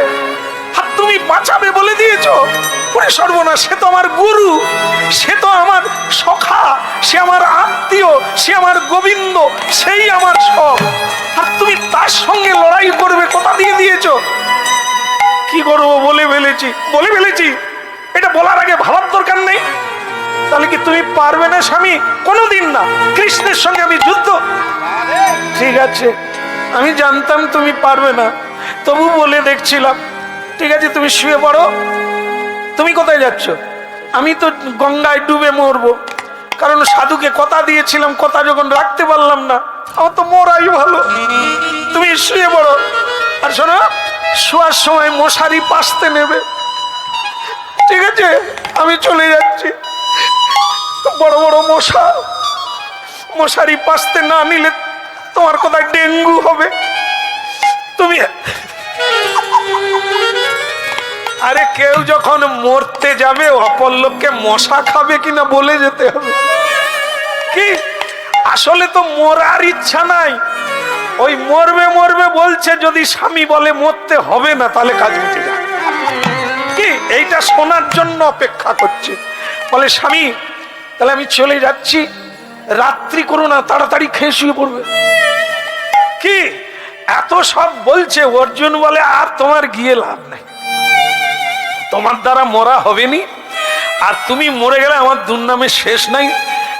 আর তুমি বাঁচাবে বলে দিয়েছো? ওরে সর্বনাশ, সে তো আমার গুরু, সে তো আমার সখা, সে আমার আত্মীয়, সে আমার গোবিন্দ, সেই আমার সব, আর তুমি তার সঙ্গে লড়াই করবে কথা দিয়ে দিয়েছো। কি করবো, বলে ফেলেছি। এটা বলার আগে ভাবার দরকার নেই? তাহলে কি তুমি পারবে না স্বামী? কোনোদিন না, কৃষ্ণের সঙ্গে আমি যুদ্ধ। ঠিক আছে আমি জানতাম তুমি পারবে না, তবু বলে দেখছিলাম। ঠিক আছে তুমি শুয়ে পড়ো। তুমি কোথায় যাচ্ছ? আমি তো গঙ্গায় ডুবে মরবো, কারণ সাধুকে কথা দিয়েছিলাম, কথা যখন রাখতে পারলাম না, আমার তো মরাই ভালো। তুমি শুয়ে পড়ো, আর শোনো শোয়ার সময় মশারি পাশতে নেবে, ঠিক আছে? আমি চলে যাচ্ছি, বড় বড় মশারি পাশতে না নিলে তোমার কোথায় ডেঙ্গু হবে। তুমি আরে কেউ যখন মরতে যাবে অপর লোককে মশা খাবে কিনা বলে যেতে হবে। কি আসলে তো মরার ইচ্ছা নাই, ওই মরবে বলছে, যদি স্বামী বলে মরতে হবে না তাহলে কাজ মিটে যায়। কি এইটা শোনার জন্য অপেক্ষা করছে। বলে স্বামী তাহলে আমি চলে যাচ্ছি, রাত্রি করো না, তাড়াতাড়ি খেয়ে শুয়ে পড়বে। কি এত সব বলছে, অর্জুন বলে আর তোমার গিয়ে লাভ নাই, তোমার দ্বারা মরা হবে নি, আর তুমি মরে গেলে আমার দুর্নামে শেষ নাই।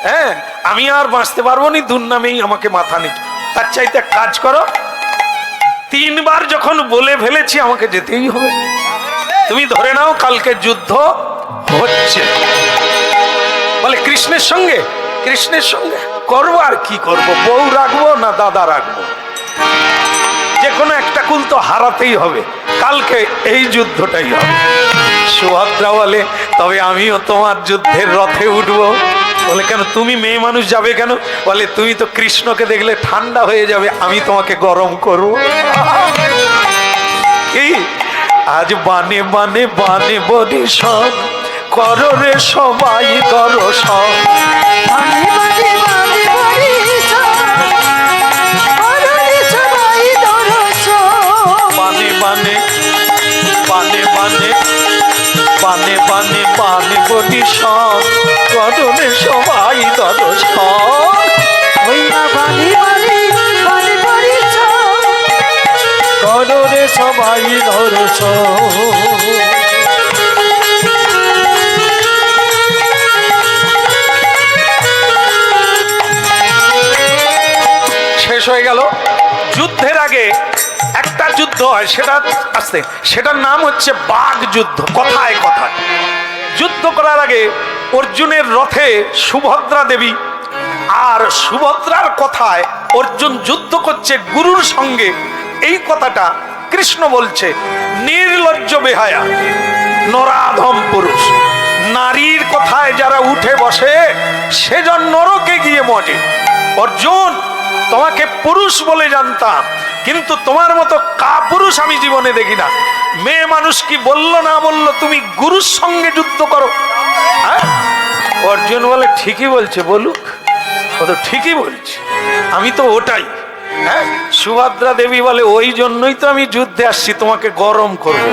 হ্যাঁ আমি আর বাঁচতে পারবো নি, দুর্নামেই আমাকে মাথা নিতে। তার চাইতে এক কাজ করো, 3 বার যখন বলে ফেলেছি আমাকে যেতেই হবে। তুমি ধরে নাও কালকে যুদ্ধ হচ্ছে, বলে কৃষ্ণের সঙ্গে, কৃষ্ণের সঙ্গে করবো আর কি করব, বউ রাখবো না দাদা রাখবো, যে কোনো একটা কুল তো হারাতেই হবে, কালকে এই যুদ্ধটাই হবে। সুভদ্রা বলে তবে আমিও তোমার যুদ্ধের রথে উঠবো। বলে কেন, তুমি মেয়ে মানুষ যাবে কেন? বলে তুমি তো কৃষ্ণকে দেখলে ঠান্ডা হয়ে যাবে, আমি তোমাকে গরম করবো। কি আজ বানে বানে বানে বলি সব করো রে সবাই দর্শন, বানে বানে বানে বরিশান, করো রে সবাই দর্শন। বানে বানে বানে বানে বানে বানে বানে বলি সব করো রে সবাই দর্শন। ওই না বানে বানে বানে বরিশান, করো রে সবাই দর্শন। শেষ হয়ে গেল। যুদ্ধের আগে একটা যুদ্ধ হয়, সেটা আসতে, সেটার নাম হচ্ছে বাঘ যুদ্ধ। কথায় কথায় যুদ্ধ করার আগে অর্জুনের রথে সুভদ্রা দেবী, আর সুভদ্রার কথায় অর্জুন যুদ্ধ করছে গুরুর সঙ্গে। এই কথাটা কৃষ্ণ বলছে, নির্লজ্জ বেহায়া নরাধম পুরুষ, নারীর কথায় যারা উঠে বসে সেজন নরকে গিয়ে মজে। অর্জুন, তোমাকে পুরুষ বলে জানতাম, কিন্তু তোমার মতো কাপুরুষ আমি জীবনে দেখি না। মেয়ে মানুষ কি বললো না বললো, তুমি গুরুর সঙ্গে যুদ্ধ করো। হ্যাঁ, অর্জুন বলে ঠিকই বলছে, বলুক, ও তো ঠিকই বলছে, আমি তো ওটাই। হ্যাঁ, সুভদ্রা দেবী বলে ওই জন্যই তো আমি যুদ্ধে আসছি, তোমাকে গরম করব।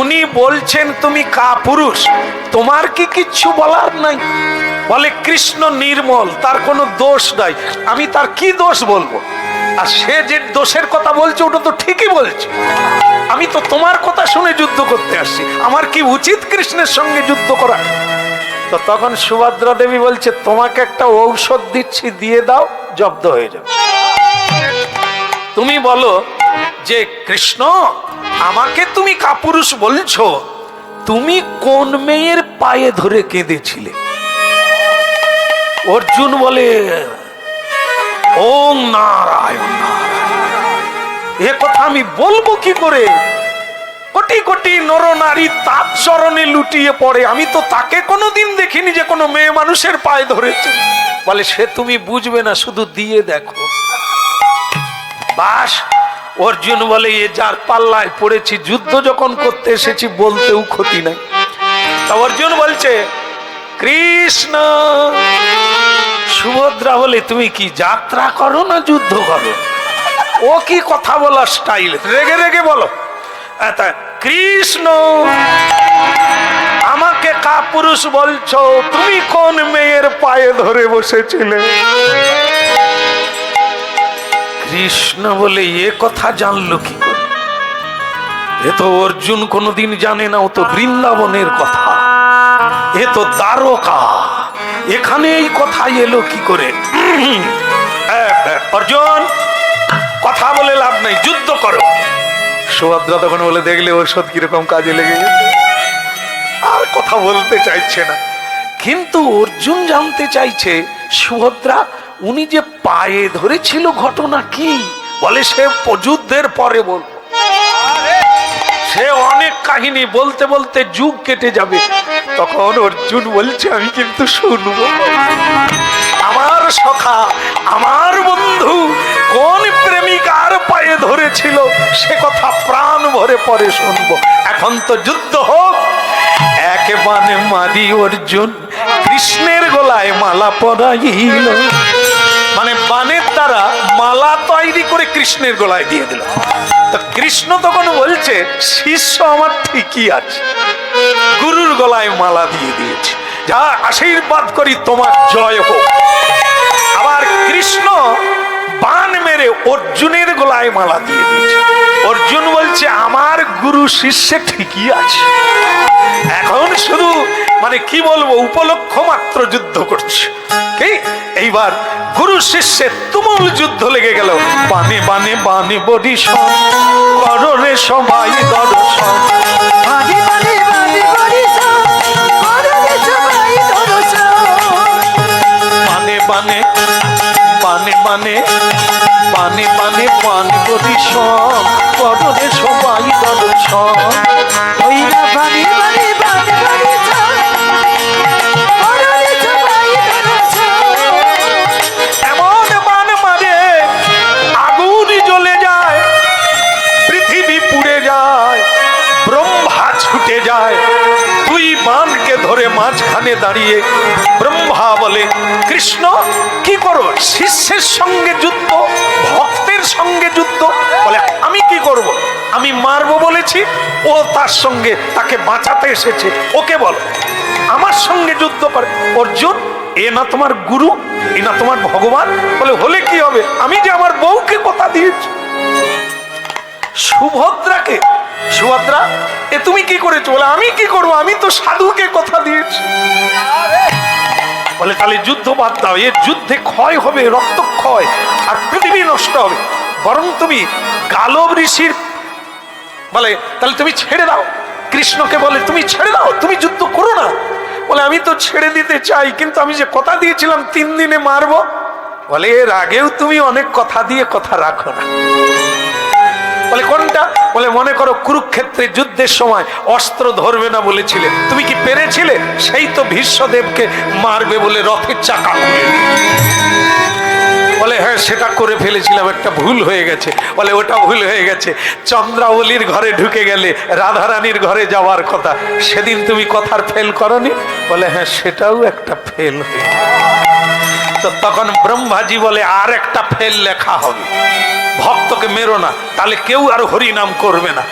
উনি বলছেন তুমি কাপুরুষ, তোমার কি কিচ্ছু বলার নাই? বলে কৃষ্ণ নির্মল, তার কোনো দোষ নাই, আমি তার কি দোষ বলবো? আর সে যে দোষের কথা বলছে ওটা তো ঠিকই বলছে, আমি তো তোমার কথা শুনে যুদ্ধ করতে আসছি, আমার কি উচিত কৃষ্ণের সঙ্গে যুদ্ধ করা? তো তখন সুভদ্রা দেবী বলছে তোমাকে একটা ঔষধ দিচ্ছি, দিয়ে দাও, জব্দ হয়ে যাবে। তুমি বলো যে কৃষ্ণ, আমাকে তুমি কাপুরুষ বলছো, তুমি কোন মেয়ের পায়ে ধরে কেঁদেছিলে? অর্জুন বলে ওম নারায়ণ নারায়ণ, এ কথা আমি বলবো কি করে? কোটি কোটি নর নারী তার চরণে লুটিয়ে পড়ে, আমি তো তাকে কোনোদিন দেখিনি যে কোনো মেয়ে মানুষের পায়ে ধরেছে। বলে সে তুমি বুঝবে না, শুধু দিয়ে দেখো। বাস, অর্জুন বলে এ যার পাল্লায় পড়েছি, যুদ্ধ যখন করতে এসেছি বলতেও ক্ষতি নাই। তা অর্জুন বলছে কৃষ্ণ। সুভদ্রা বলে তুমি কি যাত্রা করো না যুদ্ধ করো? ও কি কথা বলার স্টাইল, রেগে রেগে বলো। কৃষ্ণ, আমাকে কাপুরুষ বলছো, তুমি কোন মেয়ের পায়ে ধরে বসেছিলে? কৃষ্ণ বলে এ কথা জানলো কি করে? এ তো অর্জুন কোনোদিন জানে না, ও তো বৃন্দাবনের কথা, এ তো দ্বারকা, এখানে এই কথা এলো কি করে? অর্জুন, কথা বলে লাভ নাই, যুদ্ধ করো। সুভদ্রা তখন বলে দেখলে ঔষধ কিরকম কাজে লেগে গেছে, আর কথা বলতে চাইছে না। কিন্তু অর্জুন জানতে চাইছে সুভদ্রা উনি যে পায়ে ধরেছিল ঘটনা কি? বলে সে যুদ্ধের পরে বলবো, সে অনেক কাহিনী বলতে বলতে যুগ কেটে যাবে। তখন অর্জুন বলছে আমি কিন্তু শুনবো, আমার সখা, আমার বন্ধু কোন প্রেমিকার পায়ে ধরেছিল সে কথা প্রাণ ভরে পরে শুনবো। এখন তো যুদ্ধ হোক। একেবারে মারি অর্জুন কৃষ্ণের গলায় মালা পরাইল, মানে বানের দ্বারা মালা তৈরি করে কৃষ্ণের গলায় দিয়ে দিল। তো কৃষ্ণ তখন বলছে শিষ্য আমার ঠিকই আছে, গুরুর গলায় মালা দিয়ে দিয়েছে, যা আশীর্বাদ করি তোমার জয় হোক। আবার কৃষ্ণ বান মেরে অর্জুনের গলায় মালা দিয়ে দিয়েছে। অর্জুন বলছে আমার গুরু শিষ্যে ঠিকই আছে। এখন শুধু মানে কি বলবো, উপলক্ষ মাত্র যুদ্ধ করছে। কি এইবার গুরু শিষ্যের তুমুল যুদ্ধ লেগে গেল। বানে বানে বানে বডি সব করো রে সবাই দর্শন। বানে বানে বানে বানে সব করো রে সবাই দর্শন। বানে বানে বানে বানে বানে বানে বানে বডি সব করো রে সবাই দর্শন। ওই না বানে বানে বানে বানে সব করো রে সবাই দর্শন। এমন বান মারে আগুন জ্বলে যায়, পৃথিবী পুড়ে যায়, ব্রহ্মা ছুটে যায়। দুই বানকে ধরে মাঝখানে দাঁড়িয়ে ব্রহ্মা বলে, কৃষ্ণ কি করো? শিষ্যের সঙ্গে যুদ্ধ, ভক্তের সঙ্গে যুদ্ধ। বলে আমি কি করব? আমি মারবো বলেছি, ও তার সঙ্গে তাকে বাঁচাতে এসেছে, ওকে বলো আমার সঙ্গে যুদ্ধ করে। অর্জুন, এ না তোমার গুরু, এ না তোমার ভগবান? বলে হলে কি হবে, আমি যে আমার বউকে কথা দিয়েছি। সুভদ্রাকে, সুভদ্রা এ তুমি কি করেছো? বলে আমি কি করবো, আমি তো সাধুকে কথা দিয়েছি। বলে তাহলে যুদ্ধ বাদ দাও, এর যুদ্ধে ক্ষয় হবে, রক্তক্ষয়, আর পৃথিবী নষ্ট হবে। বরং তুমি গালব ঋষির, বলে তাহলে তুমি ছেড়ে দাও। কৃষ্ণকে বলে তুমি ছেড়ে দাও, তুমি যুদ্ধ করো না। বলে আমি তো ছেড়ে দিতে চাই, কিন্তু আমি যে কথা দিয়েছিলাম 3 দিনে মারবো। বলে এর আগেও তুমি অনেক কথা দিয়ে কথা রাখো না। বলে কোনটা? বলে মনে করো কুরুক্ষেত্রে যুদ্ধের সময় অস্ত্র ধরবে না বলেছিলে, তুমি কি পেরেছিলে? সেই তো ভীষ্মদেবকে মারবে বলে রথের চাকা খুলে দিয়েছিলে। বলে হ্যাঁ সেটা করে ফেলেছিলাম, একটা ভুল হয়ে গেছে। বলে ওটা ভুল হয়ে গেছে, চন্দ্রাবলীর ঘরে ঢুকে গেলে রাধারানীর ঘরে যাওয়ার কথা, সেদিন তুমি কথার ফেল করনি। বলে হ্যাঁ সেটাও একটা ফেল হয়ে গেছে। তো তখন ব্রহ্মাজি বলে আর একটা ফেল লেখা হবে, ভক্তকে মেরো না, তাহলে কেউ আর হরি নাম করবে না।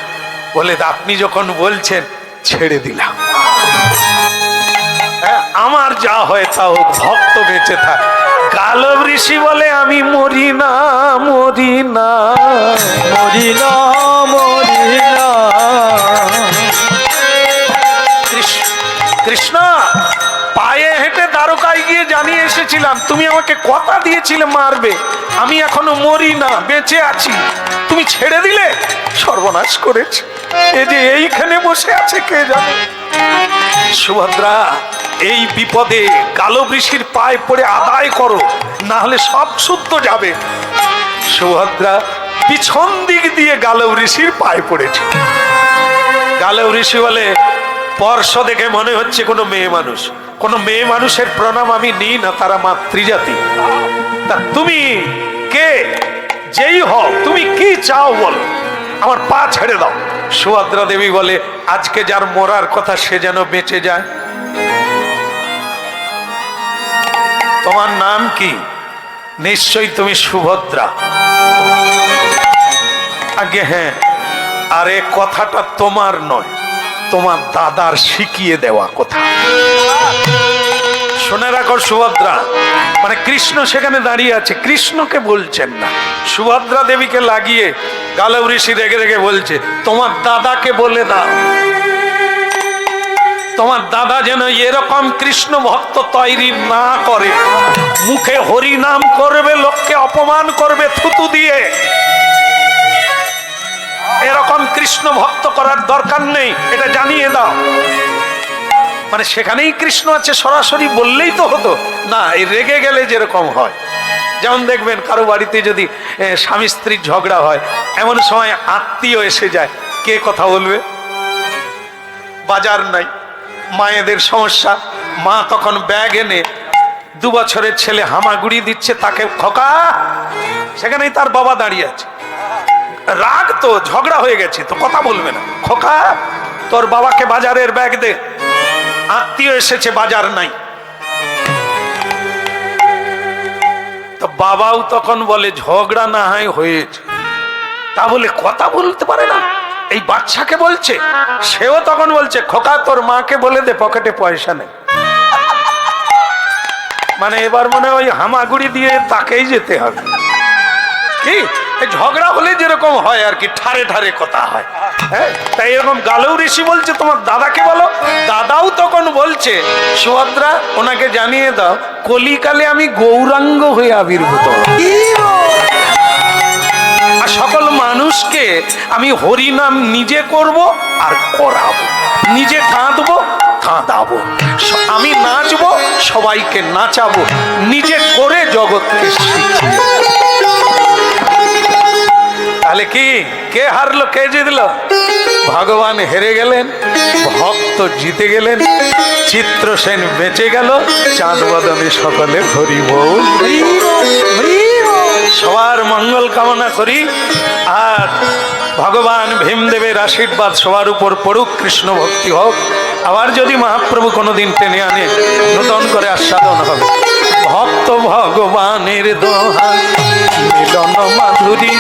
বলে আপনি যখন বলছেন ছেড়ে দিলাম, আমার যা হয় তা হোক, ভক্ত বেঁচে থাক। গালব ঋষি বলে আমি মরি না, মরি না, মরি না মরি না। কৃষ্ণ পায়ে হেঁটে দ্বারকায় গিয়ে জানিয়ে এসেছিলাম, তুমি আমাকে কথা দিয়েছিলে মারবে, আমি এখনো মরি না, বেঁচে আছি, তুমি ছেড়ে দিলে, সর্বনাশ করেছে। এই যে এইখানে বসে আছে কে জানে। সুভদ্রা এই বিপদে গালব ঋষির পায়ে পড়ে আদায় করো, না হলে সব শুদ্ধ যাবে। সুভদ্রা পিছন দিক দিয়ে গালব ঋষির পায়ে পড়েছে। গালব ঋষি বলে স্পর্শ দেখে মনে হচ্ছে কোনো মেয়ে মানুষ, কোনো মেয়ে মানুষের প্রণাম আমি নিই না, তারা মাতৃজাতি। তা তুমি কে? যেই হও, তুমি কি চাও বলো, আমার পা ছেড়ে দাও। সুভদ্রা দেবী বলে আজকে যার মরার কথা সে যেন বেঁচে যায়। তোমার নাম কি? নিশ্চয়ই তুমি সুভদ্রা। আগে হ্যাঁ, আরে কথাটা তোমার নয়, তোমার দাদার শিখিয়ে দেওয়া কথা। শুনে রাখো সুভদ্রা, মানে কৃষ্ণ সেখানে দাঁড়িয়ে আছে, কৃষ্ণকে বলছেন না, সুভদ্রা দেবীকে লাগিয়ে গালব ঋষি রেগে রেগে বলছে তোমার দাদাকে বলে দাও, তোমার দাদা যেন এরকম কৃষ্ণ ভক্ত তৈরি না করে, মুখে হরি নাম করবে, লোককে অপমান করবে থুতু দিয়ে। এরকম কৃষ্ণ ভক্ত করার দরকার নেই, এটা জানিয়ে দাও। মানে সেখানেই কৃষ্ণ আছে সরাসরি বললেই তো হতো না, এই রেগে গেলে যেরকম হয়। যেমন দেখবেন কারো বাড়িতে যদি স্বামী স্ত্রীর ঝগড়া হয়, এমন সময় আত্মীয় এসে যায়, কে কথা বলবে? বাজার নাই, মায়েদের সমস্যা, মা তখন ব্যাগ এনে 2 বছরের ছেলে হামাগুড়ি দিচ্ছে, তাকে খোকা, সেখানেই তার বাবা দাঁড়িয়ে আছে, রাগ তো, ঝগড়া হয়ে গেছে তো কথা বলবে না, খোকা তোর বাবাকে বাজারের ব্যাগ দে, আত্মীয় এসেছে বাজার নাই। তো বাবাও তখন বলে ঝগড়া না হয় হয়েছে, তা বলে কথা বলতে পারে না, এই বাচ্চাকে বলছে। সেও তখন বলছে খোকা তোর মাকে বলে দে পকেটে পয়সা নেই। মানে এবার মনে ওই হামাগুড়ি দিয়ে তাকেই যেতে হবে, কি এই ঝগড়া হলে যেরকম হয় আর কি, ঠারে ঠারে কথা হয়। হ্যাঁ, তাই এরকম গালেও ঋষি বলছে তোমার দাদাকে বলো। দাদাও তখন বলছে সুভদ্রা ওনাকে জানিয়ে দাও কলিকালে আমি গৌরাঙ্গ হয়ে আবির্ভূত হব। আর সকল মানুষকে আমি হরিনাম নিজে করব আর করাবো, নিজে কাঁদবো কাঁদাবো, আমি নাচবো সবাইকে নাচাবো, নিজে করে জগৎকে শিখিয়ে। তাহলে কি কে হারলো কে জিতলো? ভগবান হেরে গেলেন, ভক্ত জিতে গেলেন, চিত্রসেন বেঁচে গেল, চাঁদ বদনে সকলে হরি বল। সবার মঙ্গল কামনা করি। আর ভগবান ভীমদেবের আশীর্বাদ সবার উপর পড়ুক, কৃষ্ণ ভক্তি হোক। আবার যদি মহাপ্রভু কোনোদিন টেনে আনে নূতন করে আস্বাদন হবে। ভক্ত ভগবানের দোহাই মিলন মাধুরী